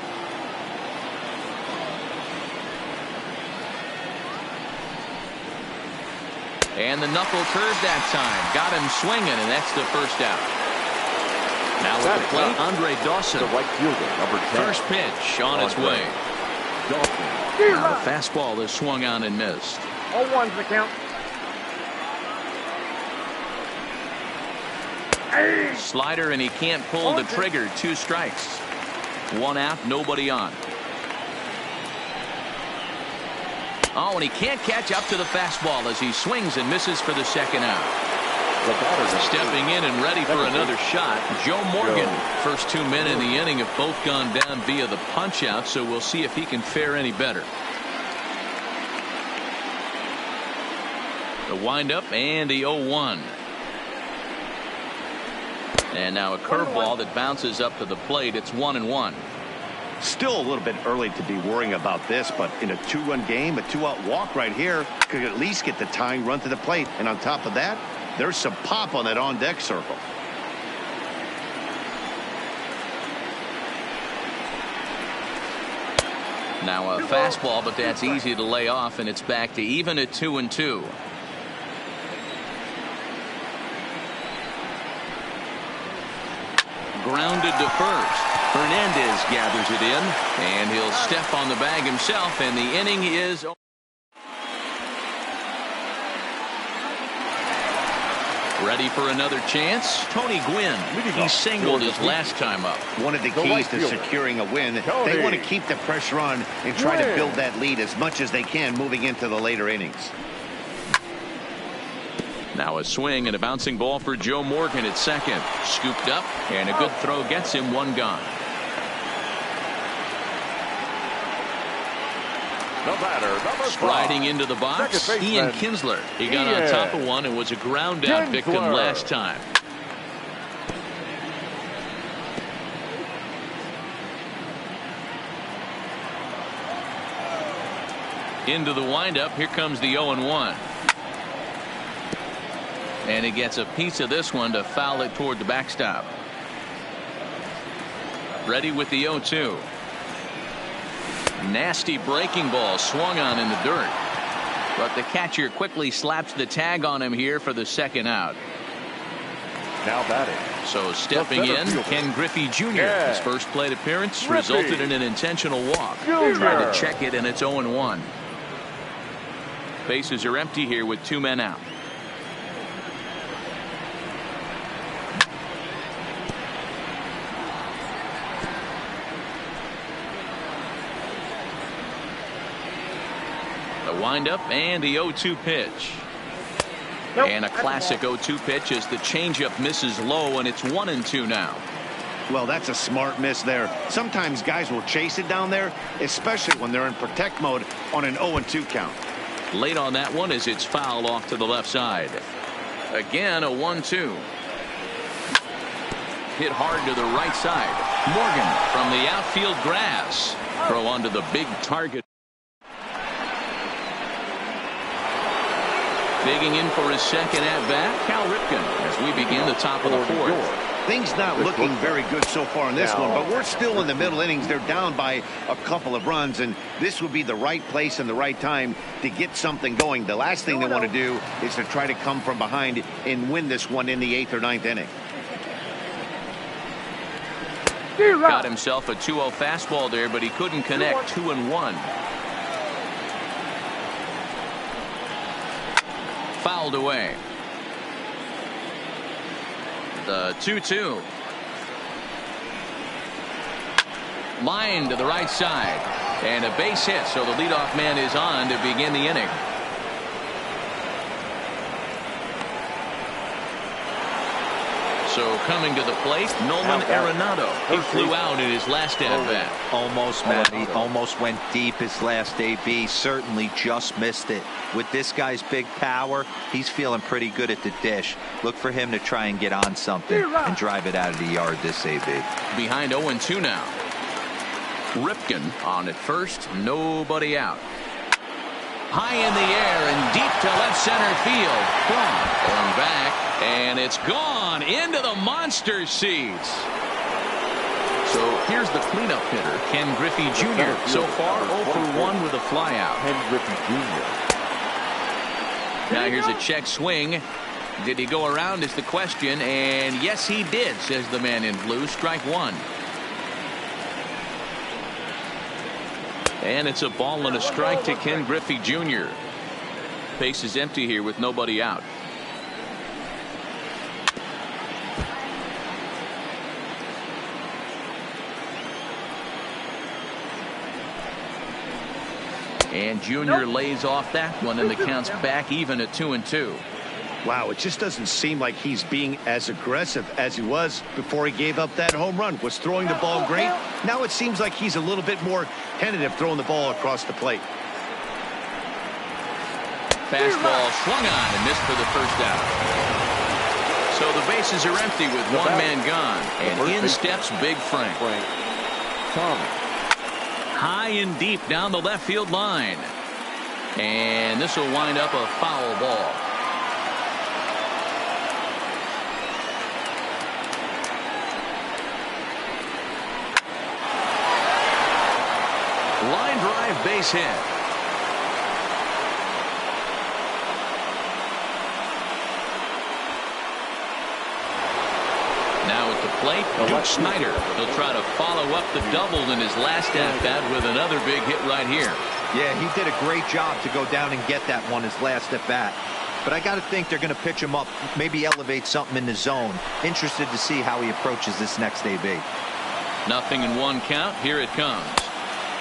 And the knuckle curve that time. Got him swinging, and that's the first out. Now with the plate, Andre Dawson. The right fielder, number 10. First pitch on its way. Dawson. Now the fastball is swung on and missed. 0-1's the count. Slider, and he can't pull the trigger. 2 strikes. 1 out, nobody on. Oh, and he can't catch up to the fastball as he swings and misses for the second out. Stepping in and ready for another shot, Joe Morgan. First 2 men in the inning have both gone down via the punch out, so we'll see if he can fare any better. The windup and the 0-1. And now a curveball that bounces up to the plate. It's 1-1. Still a little bit early to be worrying about this, but in a 2-run game, a 2-out walk right here could at least get the tying run to the plate. And on top of that, there's some pop on that on-deck circle. Now a fastball, but that's easy to lay off, and it's back to even at 2-2. Grounded to first. Hernandez gathers it in, and he'll step on the bag himself, and the inning is ready for another chance. Tony Gwynn, he singled his last time up. One of the keys to securing a win, they want to keep the pressure on and try to build that lead as much as they can moving into the later innings. Now a swing and a bouncing ball for Joe Morgan at second. Scooped up, and a good throw gets him 1 gone. The batter, number 5. Striding into the box, Ian Kinsler. He got on top of one and was a ground out victim last time. Into the windup. Here comes the 0-1. And he gets a piece of this one to foul it toward the backstop. Ready with the 0-2. Nasty breaking ball swung on in the dirt. But the catcher quickly slaps the tag on him here for the second out. Now batting. So stepping in, Ken Griffey Jr. His first plate appearance resulted in an intentional walk. Tried to check it, and it's 0-1. Bases are empty here with 2 men out. Windup and the 0-2 pitch. And a classic 0-2 pitch as the changeup misses low, and it's 1-2 now. Well, that's a smart miss there. Sometimes guys will chase it down there, especially when they're in protect mode on an 0-2 count. Late on that one as it's fouled off to the left side. Again a 1-2. Hit hard to the right side. Morgan from the outfield grass. Throw onto the big target. Digging in for his second at-bat, Cal Ripken, as we begin the top of the 4th. Things not looking very good so far in this one, but we're still in the middle innings. They're down by a couple of runs, and this would be the right place and the right time to get something going. The last thing they want to do is to try to come from behind and win this one in the 8th or 9th inning. Got himself a 2-0 fastball there, but he couldn't connect. 2-1. Fouled away. The 2-2. Line to the right side. And a base hit, so the leadoff man is on to begin the inning. So coming to the plate, Nolan Arenado. He flew out in his last at-bat. Almost, Matty. Almost went deep his last AB. Certainly just missed it. With this guy's big power, he's feeling pretty good at the dish. Look for him to try and get on something and drive it out of the yard this AB. Behind 0-2 now. Ripken on at first, nobody out. High in the air and deep to left center field. Gone. Going back, and it's gone into the monster seats. So here's the cleanup hitter, Ken Griffey Jr. So far, 0 for 1 with a flyout. Ken Griffey Jr. Now here's a check swing. Did he go around is the question, and yes he did, says the man in blue. Strike one. And it's a ball and a strike to Ken Griffey Jr. Base is empty here with nobody out. And Jr. lays off that one, and the count's back even at 2-2. Wow, it just doesn't seem like he's being as aggressive as he was before he gave up that home run. Was throwing the ball great. Now it seems like he's a little bit more tentative throwing the ball across the plate. Fastball swung on and missed for the first out. So the bases are empty with one man gone. And in steps Big Frank. High and deep down the left field line. And this will wind up a foul ball. Line drive, base hit. Now at the plate, Duke Snider. He'll try to follow up the double in his last at-bat with another big hit right here. Yeah, he did a great job to go down and get that one his last at-bat. But I got to think they're going to pitch him up, maybe elevate something in the zone. Interested to see how he approaches this next AB. Nothing in one count. Here it comes.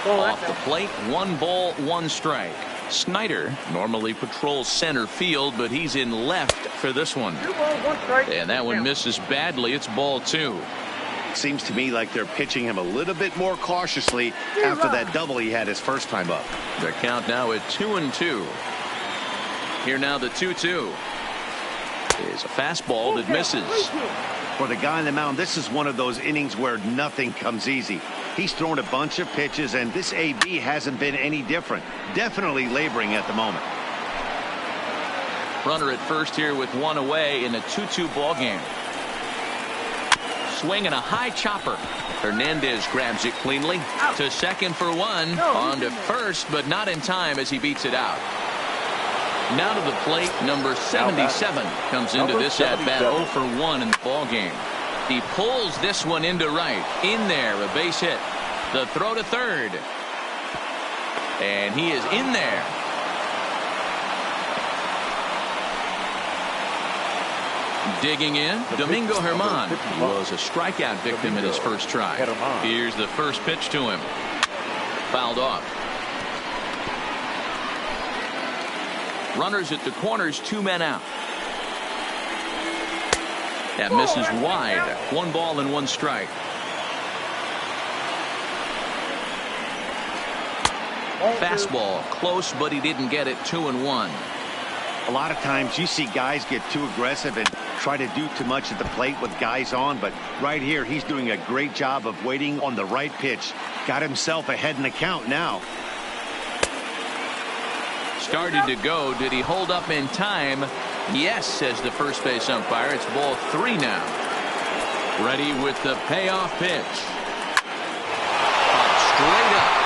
Off the plate, 1 ball, 1 strike. Snider normally patrols center field, but he's in left for this one. 2 balls, 1 strike. And that one misses badly. It's ball 2. Seems to me like they're pitching him a little bit more cautiously after that double he had his first time up. Their count now at 2-2. Here now the 2-2 is a fastball that misses. For the guy on the mound, this is one of those innings where nothing comes easy. He's thrown a bunch of pitches, and this AB hasn't been any different. Definitely laboring at the moment. Runner at first here with 1 away in a 2-2 ball game. Swing and a high chopper. Hernandez grabs it cleanly to second for 1. On to first, but not in time as he beats it out. Now to the plate, number 77 comes into this at-bat 0 for 1 in the ball game. He pulls this one into right. In there, a base hit. The throw to third. And he is in there. Digging in, Domingo Germán was a strikeout victim in his first try. Here's the first pitch to him. Fouled off. Runners at the corners, 2 men out. That misses wide. 1 ball and 1 strike. Fastball close, but he didn't get it. 2-1. A lot of times you see guys get too aggressive and try to do too much at the plate with guys on, but right here he's doing a great job of waiting on the right pitch. Got himself ahead in the count now. Started to go. Did he hold up in time? Yes, says the first base umpire. It's ball 3 now. Ready with the payoff pitch. Up straight up.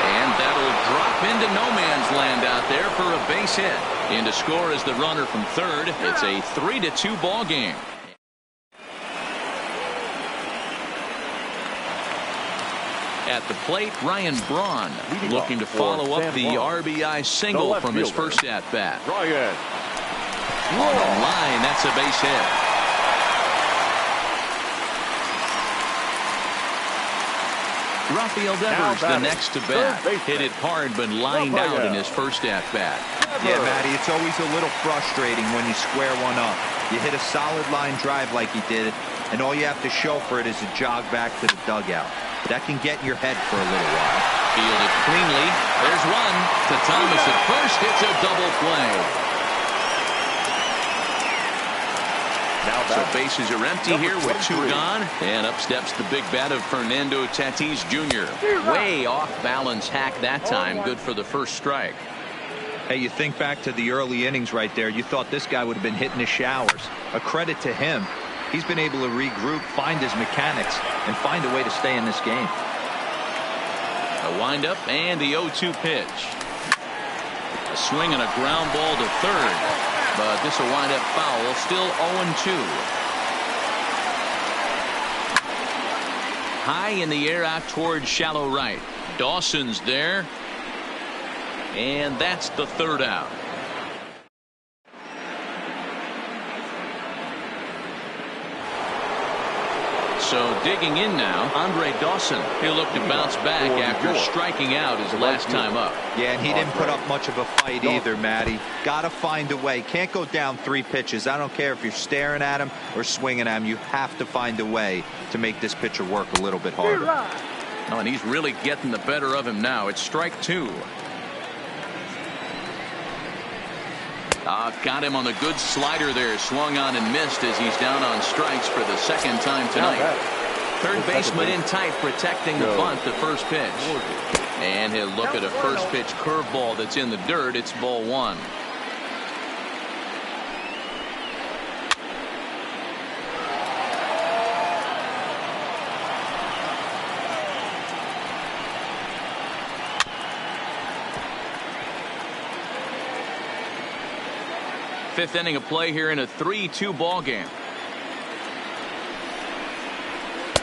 And that'll drop into no man's land out there for a base hit. In to score is the runner from third. It's a 3-2 ball game. At the plate, Ryan Braun looking to follow up the RBI single from his first at-bat. On the line, that's a base hit. Rafael Devers, the next to bat. Hit it hard, but lined out in his first at-bat. Yeah, Matty, it's always a little frustrating when you square one up. You hit a solid line drive like he did, and all you have to show for it is a jog back to the dugout. That can get in your head for a little while. Fielded cleanly. There's one to Thomas at first. It's a double play. So bases are empty here with 2 gone. And up steps the big bat of Fernando Tatis Jr. Way off balance hack that time. Good for the first strike. Hey, you think back to the early innings right there. You thought this guy would have been hitting the showers. A credit to him. He's been able to regroup, find his mechanics, and find a way to stay in this game. A windup and the 0-2 pitch. A swing and a ground ball to third. But this will wind up foul. Still 0-2. High in the air out towards shallow right. Dawson's there. And that's the third out. So digging in now, Andre Dawson. He'll look to bounce back after striking out his last time up. Yeah, and he didn't put up much of a fight either, Matty. Got to find a way. Can't go down 3 pitches. I don't care if you're staring at him or swinging at him. You have to find a way to make this pitcher work a little bit harder. Oh, and he's really getting the better of him now. It's strike 2. Got him on a good slider there. Swung on and missed as he's down on strikes for the second time tonight. Third baseman in tight, protecting the bunt, the first pitch. And he'll look at a first pitch curveball that's in the dirt. It's ball 1. Fifth inning of play here in a 3-2 ball game.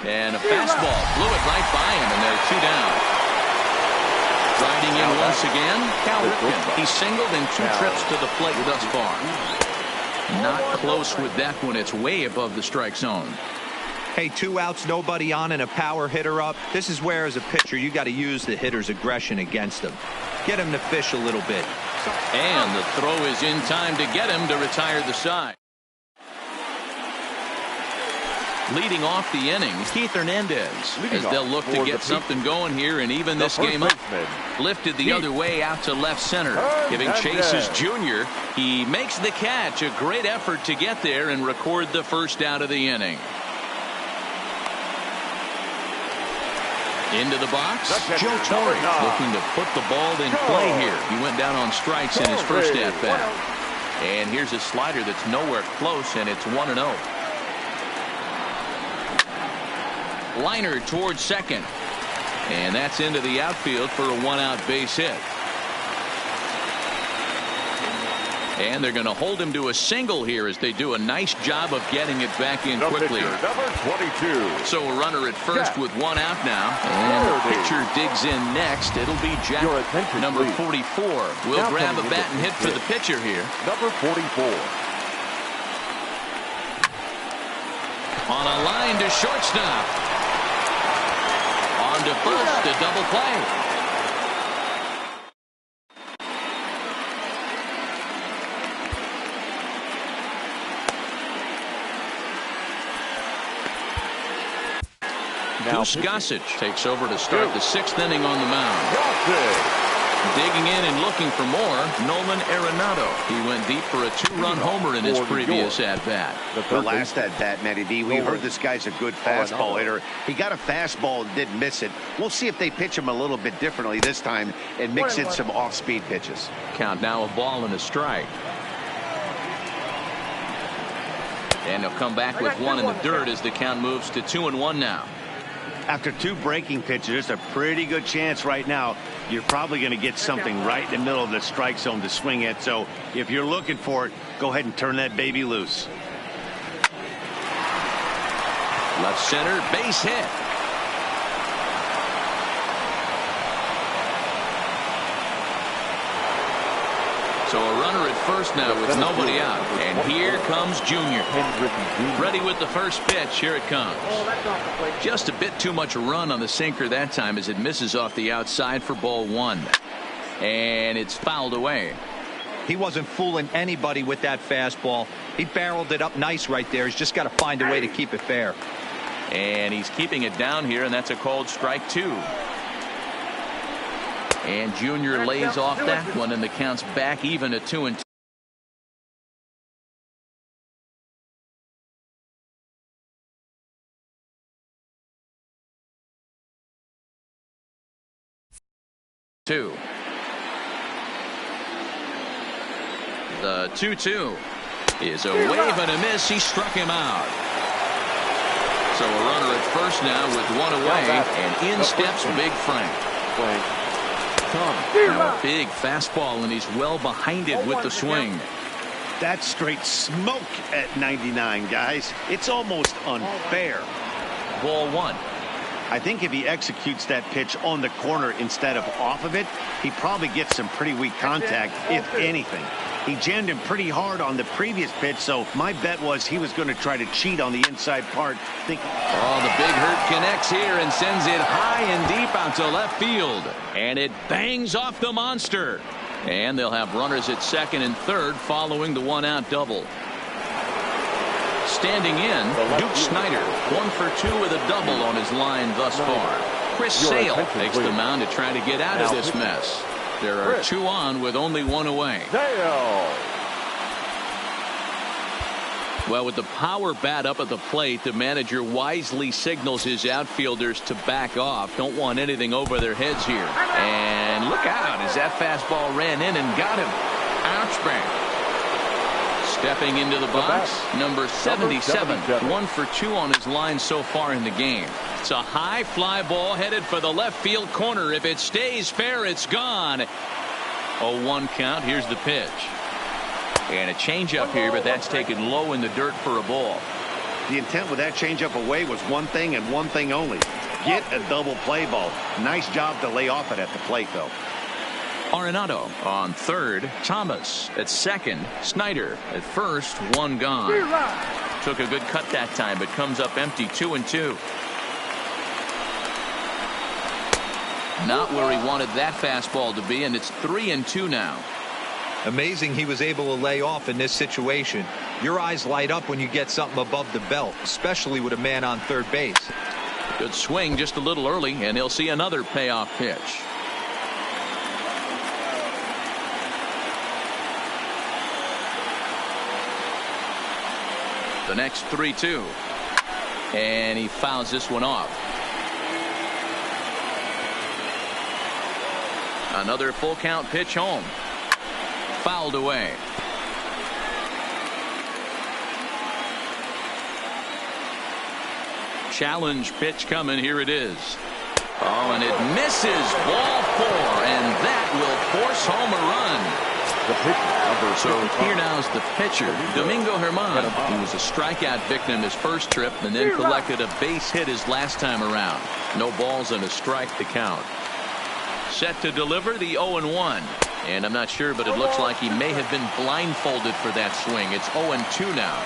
And a fastball blew it right by him, and they're 2 down. Riding in once again, Cal Ripken. He's singled in 2 trips to the plate thus far. Not close with that one. It's way above the strike zone. Hey, 2 outs, nobody on, and a power hitter up. This is where, as a pitcher, you got to use the hitter's aggression against him. Get him to fish a little bit. And the throw is in time to get him to retire the side. Leading off the inning, Keith Hernandez, as they'll look to get something going here and even this game up. Lifted the other way out to left center, giving Chase's Jr. He makes the catch. A great effort to get there and record the first out of the inning. Into the box, Joe Torre looking to put the ball in play here. He went down on strikes in his first at-bat. And here's a slider that's nowhere close, and it's 1-0. Liner towards second. And that's into the outfield for a 1-out base hit. And they're going to hold him to a single here as they do a nice job of getting it back in quickly. Number 22. So a runner at first with 1 out now. And the pitcher digs in next. It'll be Jack, number 44. Will grab a bat and hit for the pitcher here. Number 44. On a line to shortstop. On to first, a double play. Goose Gossage takes over to start the 6th inning on the mound. Digging in and looking for more, Nolan Arenado. He went deep for a 2-run homer in his previous at-bat. The last at-bat, Matty D, we heard this guy's a good fastball hitter. He got a fastball and didn't miss it. We'll see if they pitch him a little bit differently this time and mix in some off-speed pitches. Count now a ball and a strike. And he'll come back with 1 in the dirt as the count moves to 2-1 now. After 2 breaking pitches, there's a pretty good chance right now you're probably going to get something right in the middle of the strike zone to swing at. So if you're looking for it, go ahead and turn that baby loose. Left center, base hit. So a runner at first now with nobody out. And here comes Junior. Ready with the first pitch. Here it comes. Just a bit too much run on the sinker that time as it misses off the outside for ball 1. And it's fouled away. He wasn't fooling anybody with that fastball. He barreled it up nice right there. He's just got to find a way to keep it fair. And he's keeping it down here, and that's a called strike 2. And Junior lays off that one, and the count's back even at 2-2. The 2-2 is a wave and a miss. He struck him out. So a runner at first now with one away, and in steps Big Frank. Now a big fastball, and he's well behind it with the swing. That's straight smoke at 99, guys. It's almost unfair. Ball 1. I think if he executes that pitch on the corner instead of off of it, he probably gets some pretty weak contact, if anything. He jammed him pretty hard on the previous pitch, so my bet was he was going to try to cheat on the inside part. The big hurt connects here and sends it high and deep out to left field. And it bangs off the monster. And they'll have runners at second and third following the one-out double. Standing in, Duke Snyder, 1 for 2 with a double on his line thus far. Chris Sale takes the mound to try to get out of this mess. There are 2 on with only 1 away. Well, with the power bat up at the plate, the manager wisely signals his outfielders to back off. Don't want anything over their heads here. And look out as that fastball ran in and got him. Ouchback. Stepping into the box, number 77, 1 for 2 on his line so far in the game. It's a high fly ball headed for the left field corner. If it stays fair, it's gone. 0-1 count. Here's the pitch. And a changeup here, but that's taken low in the dirt for a ball. The intent with that changeup away was one thing and one thing only. Get a double play ball. Nice job to lay off it at the plate, though. Arenado on third, Thomas at second, Snyder at first, 1 gone. Took a good cut that time, but comes up empty, 2-2. Not where he wanted that fastball to be, and it's 3-2 now. Amazing he was able to lay off in this situation. Your eyes light up when you get something above the belt, especially with a man on third base. Good swing just a little early, and he'll see another payoff pitch. The next 3-2. And he fouls this one off. Another full count pitch home. Fouled away. Challenge pitch coming. Here it is. Oh, and it misses. Ball 4. And that will force home a run. So here now is the pitcher, Domingo Germán, who was a strikeout victim his first trip and then collected a base hit his last time around. No balls and a strike to count. Set to deliver the 0-1. And I'm not sure, but it looks like he may have been blindfolded for that swing. It's 0-2 now.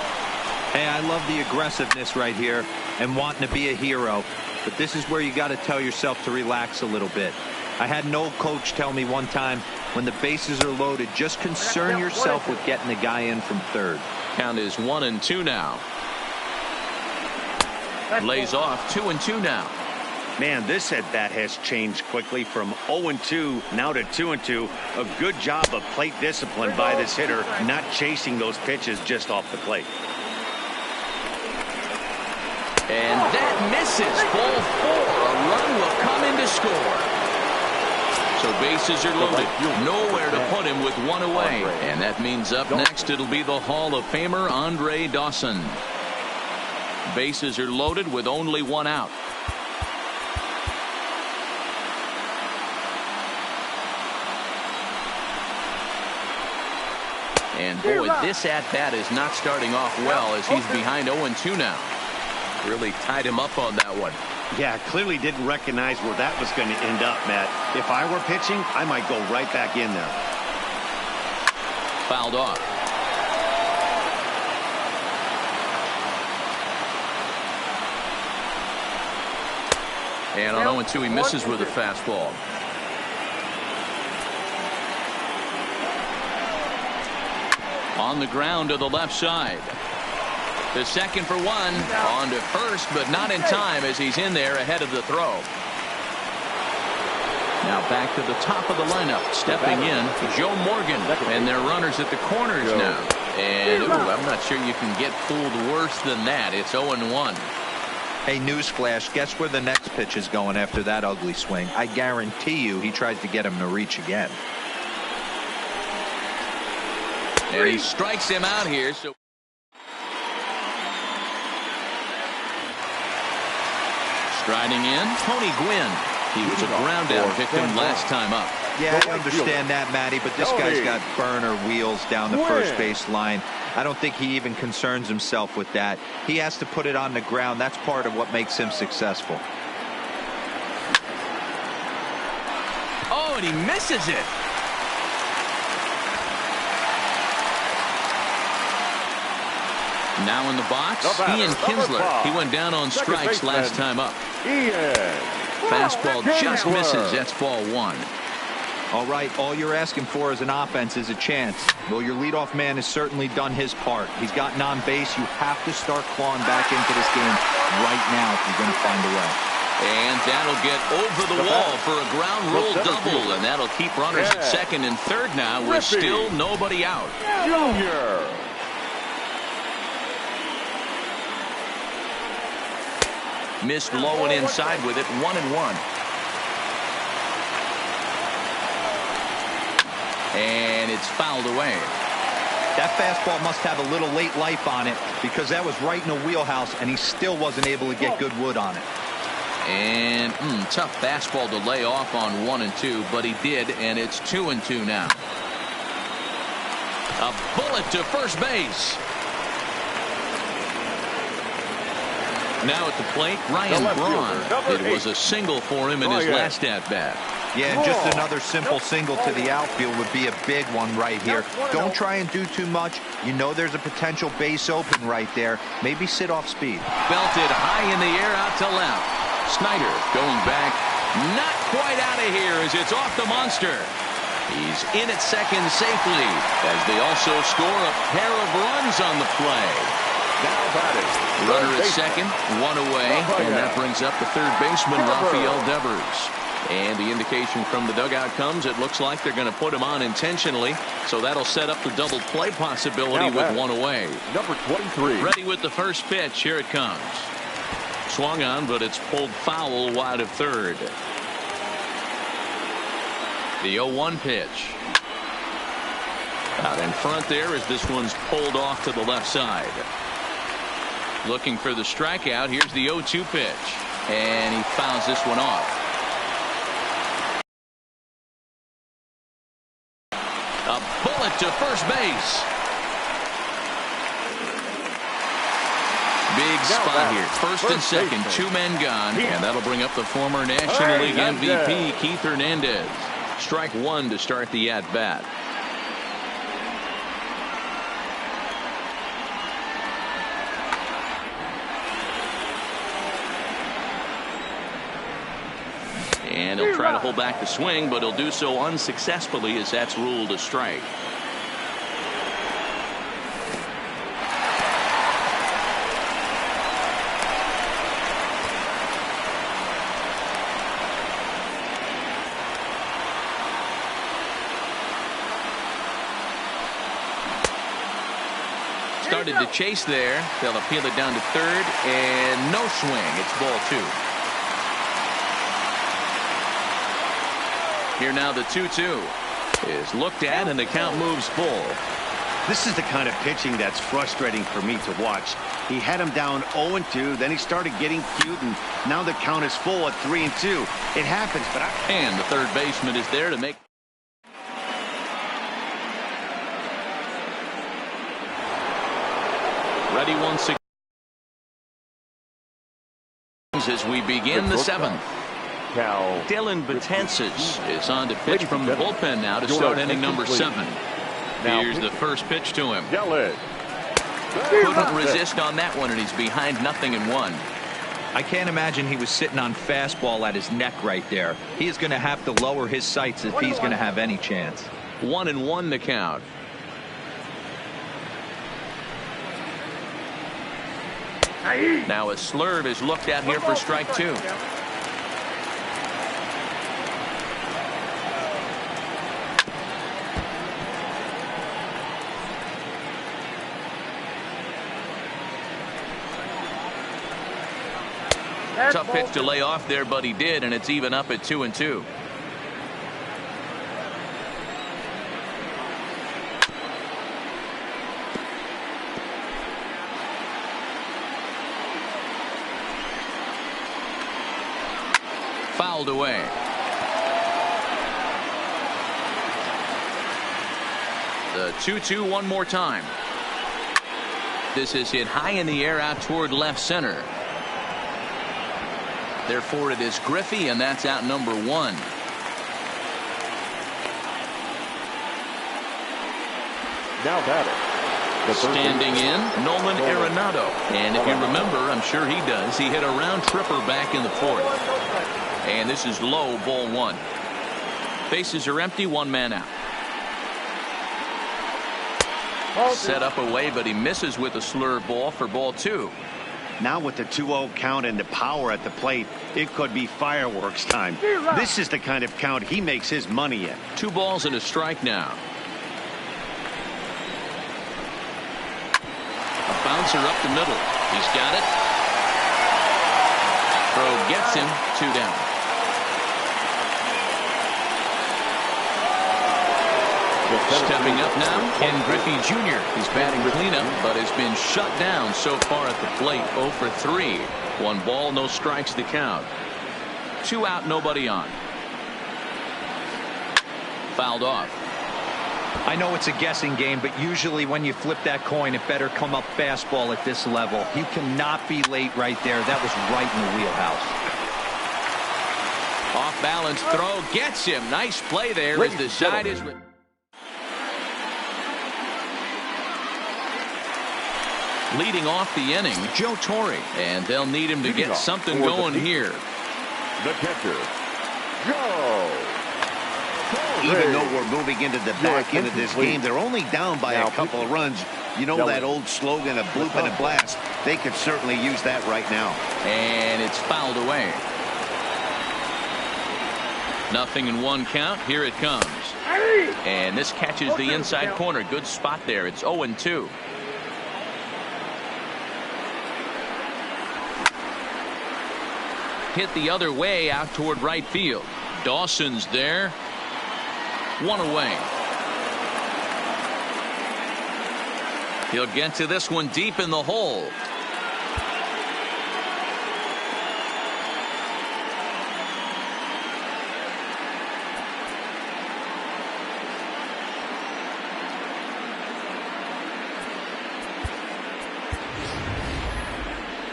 Hey, I love the aggressiveness right here and wanting to be a hero. But this is where you got to tell yourself to relax a little bit. I had an old coach tell me one time, when the bases are loaded, just concern yourself with getting the guy in from third. Count is 1-2 now. Lays off 2-2 now. Man, this at bat has changed quickly from 0-2 now to 2-2. A good job of plate discipline by this hitter, not chasing those pitches just off the plate. And that misses. Ball 4. A run will come in to score. So bases are loaded. Nowhere to put him with 1 away. And that means up next it'll be the Hall of Famer Andre Dawson. Bases are loaded with only 1 out. And boy, this at-bat is not starting off well as he's behind 0-2 now. Really tied him up on that one. Yeah, clearly didn't recognize where that was going to end up, Matt. If I were pitching, I might go right back in there. Fouled off. And on 0-2, he misses with a fastball. On the ground to the left side. The second for one. On to first, but not in time as he's in there ahead of the throw. Now back to the top of the lineup. Stepping in, Joe Morgan. And their runners at the corners now. And ooh, I'm not sure you can get fooled worse than that. It's 0-1. Hey, newsflash, guess where the next pitch is going after that ugly swing? I guarantee you he tries to get him to reach again. And he strikes him out here. So striding in, Tony Gwynn. He was a ground down victim last time up. Yeah, I understand that, Matty, but this guy's got burner wheels down the first base line. I don't think he even concerns himself with that. He has to put it on the ground. That's part of what makes him successful. Oh, and he misses it. Now in the box, Ian Kinsler. He went down on strikes last time up. Fastball just misses. That's ball one. All right, all you're asking for as an offense is a chance. Well, your leadoff man has certainly done his part. He's gotten on base. You have to start clawing back into this game right now if you're going to find a way. And that'll get over the wall for a ground rule double, and that'll keep runners at second and third now with still nobody out. Junior. Missed low and inside with it, 1-1. And it's fouled away. That fastball must have a little late life on it because that was right in the wheelhouse and he still wasn't able to get good wood on it. And tough fastball to lay off on 1 and 2, but he did, and it's 2 and 2 now. A bullet to first base. Now at the plate, Ryan Braun. It was a single for him in his last at-bat. Yeah, and just another simple single to the outfield would be a big one right here. Don't try and do too much. You know there's a potential base open right there. Maybe sit off speed. Belted high in the air out to left. Snyder going back. Not quite out of here as it's off the monster. He's in at second safely as they also score a pair of runs on the play. Now batting. Runner at second, one away, and that brings up the third baseman, Rafael Devers. And the indication from the dugout comes, it looks like they're going to put him on intentionally, so that'll set up the double play possibility with one away. Number 23. Ready with the first pitch. Here it comes. Swung on, but it's pulled foul wide of third. The 0-1 pitch. Out in front there as this one's pulled off to the left side. Looking for the strikeout. Here's the 0-2 pitch. And he fouls this one off. A bullet to first base. Big spot here. First and second, two men gone. And that'll bring up the former National League MVP, Keith Hernandez. Strike one to start the at-bat. And he'll try to hold back the swing, but he'll do so unsuccessfully as that's ruled a strike. Started to chase there. They'll appeal it down to third, and no swing. It's ball two. Here now the 2-2 is looked at, and the count moves full. This is the kind of pitching that's frustrating for me to watch. He had him down 0-2, then he started getting cute, and now the count is full at 3-2. It happens, but And the third baseman is there to make. Ready once again as we begin the seventh. Dylan Betances is on to pitch from the bullpen now to start inning number 7. Here's the first pitch to him. Couldn't resist on that one, and he's behind 0-1. I can't imagine he was sitting on fastball at his neck right there. He is going to have to lower his sights if he's going to have any chance. 1-1 the count. Now a slurve is looked at here for strike two. Tough pitch to lay off there, but he did, and it's even up at 2-2. Fouled away. The 2-2 one more time. This is hit high in the air out toward left center. Therefore, it is Griffey, and that's out number one. Now batting. Standing in, Nolan Arenado. And if you remember, I'm sure he does, he hit a round tripper back in the fourth. And this is low, ball one. Bases are empty, one man out. Set up away, but he misses with a slurve ball for ball two. Now with the 2-0 count and the power at the plate, it could be fireworks time. This is the kind of count he makes his money in. 2 balls and a strike now. A bouncer up the middle. He's got it. Throw gets him, 2 down. Stepping up now, Ken Griffey Jr. He's batting cleanup, but has been shut down so far at the plate. 0 for 3. 1 ball, no strikes to count. 2 out, nobody on. Fouled off. I know it's a guessing game, but usually when you flip that coin, it better come up fastball at this level. You cannot be late right there. That was right in the wheelhouse. Off balance throw gets him. Nice play there as the side is. Leading off the inning, Joe Torre, and they'll need him to get something going here. The catcher, Joe. Even though we're moving into the back end of this game, they're only down by a couple of runs. You know that old slogan, a bloop and a blast. They could certainly use that right now. And it's fouled away. 0-1 count. Here it comes. And this catches the inside corner. Good spot there. It's 0-2. Hit the other way out toward right field. Dawson's there. 1 away. He'll get to this one deep in the hole.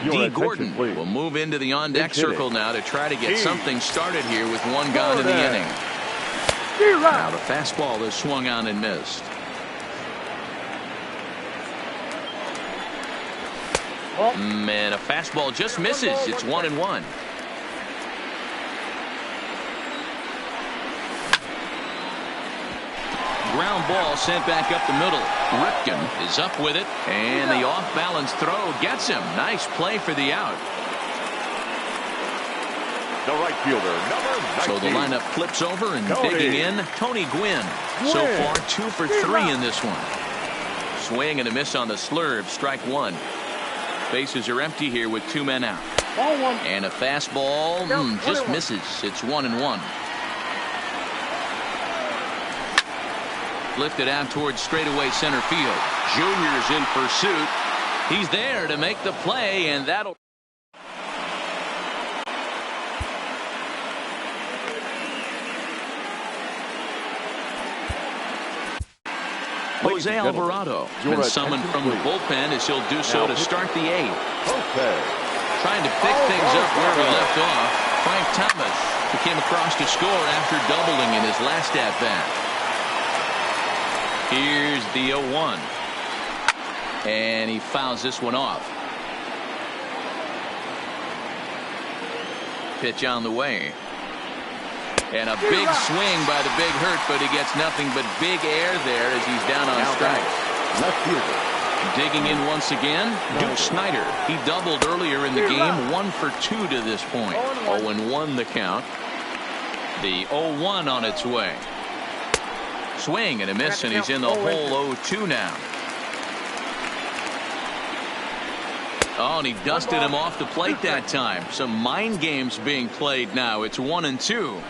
D. Gordon will move into the on-deck circle now to try to get something started here with 1 gone in the inning. Now the fastball is swung on and missed. Man, a fastball just misses. It's 1-1. Ground ball sent back up the middle. Ripken is up with it, and the off-balance throw gets him. Nice play for the out. The right fielder, number 19. So the lineup flips over and digging in, Tony Gwynn. So far 2 for 3 in this one. Swing and a miss on the slurve, strike 1. Bases are empty here with 2 men out. And a fastball just misses. It's 1-1. Lifted out towards straightaway center field. Junior's in pursuit. He's there to make the play, and that'll. Jose Alvarado been summoned from the bullpen as he'll do so to start the 8th. Trying to pick things up where we left off. Frank Thomas, who came across to score after doubling in his last at-bat. Here's the 0-1. And he fouls this one off. Pitch on the way. And a big swing by the big hurt, but he gets nothing but big air there as he's down on strikes. Left fielder, Digging in once again, Duke Snyder. He doubled earlier in the game, 1 for 2 to this point. 0-1 the count. The 0-1 on its way. Swing and a miss, and he's in the hole 0-2 now. Oh, and he dusted him off the plate that time. Some mind games being played now. It's 1-2.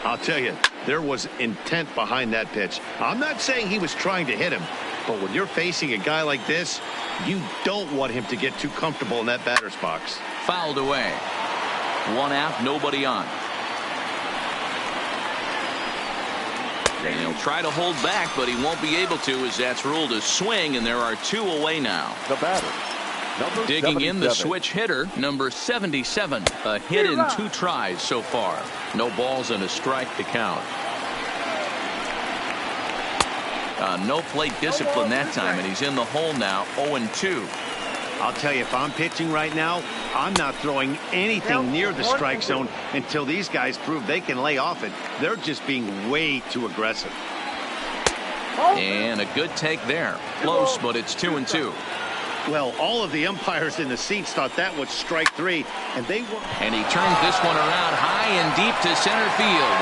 I'll tell you, there was intent behind that pitch. I'm not saying he was trying to hit him, but when you're facing a guy like this, you don't want him to get too comfortable in that batter's box. Fouled away. 1 out, nobody on. And he'll try to hold back, but he won't be able to, as that's ruled a swing, and there are 2 away now. The batter, number Digging 77. in the switch hitter, number 77. A hit in 2 tries so far. No balls and a strike to count. No plate discipline that time, and he's in the hole now, 0-2. I'll tell you, if I'm pitching right now, I'm not throwing anything near the strike zone until these guys prove they can lay off it. They're just being way too aggressive. And a good take there. Close, but it's 2-2. Well, all of the umpires in the seats thought that was strike 3, and they were. And he turns this one around high and deep to center field.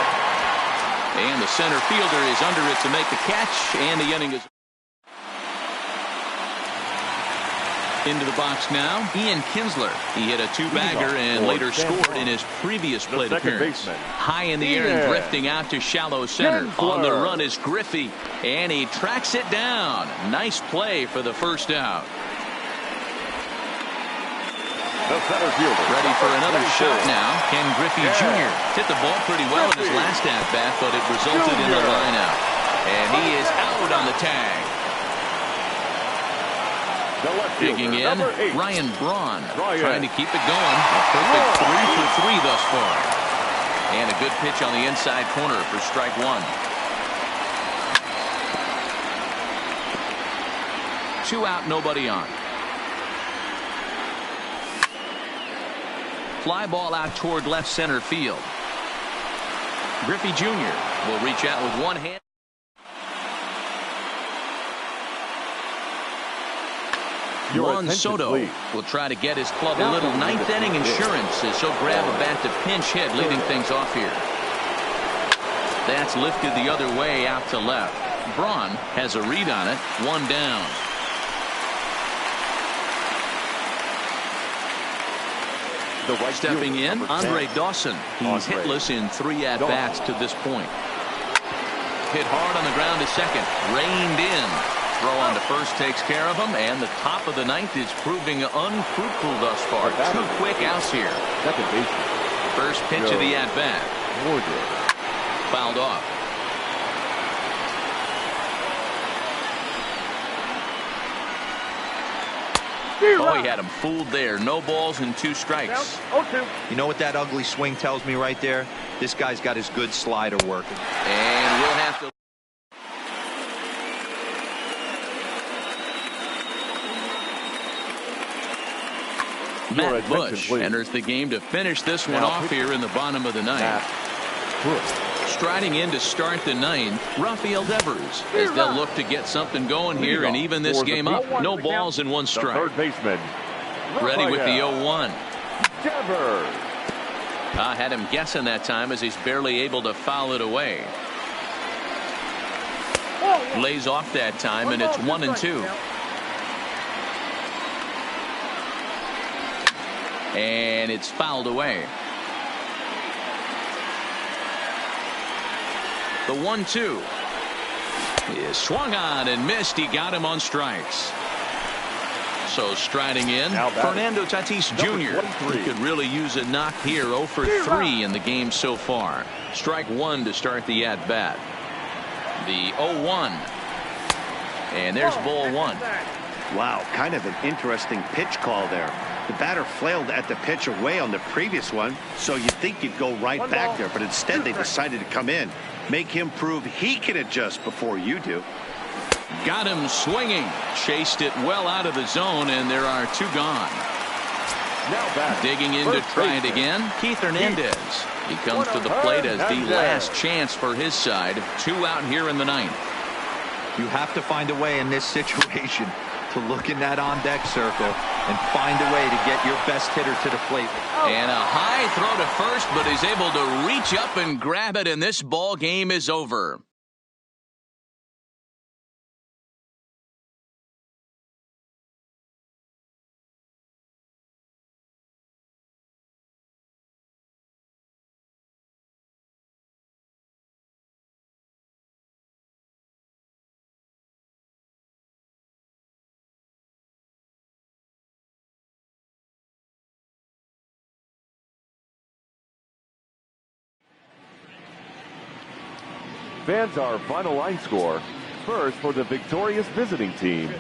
And the center fielder is under it to make the catch, and the inning is into the box now. Ian Kinsler. He hit a 2-bagger and later scored in his previous plate appearance. High in the air and drifting out to shallow center. On the run is Griffey, and he tracks it down. Nice play for the first out. The center fielder. Ready for another shot now. Ken Griffey Jr. hit the ball pretty well in his last at-bat, but it resulted in a line-out. And he is out on the tag. Digging in, Ryan Braun trying to keep it going. A perfect 3 for 3 thus far. And a good pitch on the inside corner for strike 1. 2 out, nobody on. Fly ball out toward left center field. Griffey Jr. will reach out with one hand. Juan Soto will try to get his club a little ninth inning insurance as he'll grab a bat to pinch hit, leading things off here. That's lifted the other way out to left. Braun has a read on it. 1 down. Stepping in, Andre Dawson. He's hitless in 3 at-bats to this point. Hit hard on the ground to second. Reined in. Throw on to first takes care of him, and the top of the 9th is proving unfruitful thus far. 2 quick outs here. First pitch of the at-bat. Fouled off. Oh, he had him fooled there. No balls and 2 strikes. You know what that ugly swing tells me right there? This guy's got his good slider working. And we'll have to. Matt Bush enters the game to finish this one off here in the bottom of the 9th. Striding in to start the 9th, Rafael Devers, as they'll look to get something going here and even this game up. No balls and 1 strike. Third baseman. Ready with the 0-1. Devers. I had him guessing that time as he's barely able to foul it away. Lays off that time, and it's 1-2. And it's fouled away. The 1-2 is swung on and missed. He got him on strikes. So striding in, Fernando Tatis Jr. He could really use a knock here. 0 for 3 in the game so far. Strike 1 to start the at-bat. The 0-1. And there's ball 1. Wow, kind of an interesting pitch call there. The batter flailed at the pitch away on the previous one, so you'd think you'd go right back there, but instead they decided to come in. Make him prove he can adjust before you do. Got him swinging. Chased it well out of the zone, and there are 2 gone. Digging in to try it again, Keith Hernandez. He comes to the plate as the last chance for his side. 2 out here in the 9th. You have to find a way in this situation to look in that on-deck circle and find a way to get your best hitter to the plate. And a high throw to first, but is able to reach up and grab it, and this ball game is over. Fans, our final line score. First for the victorious visiting team,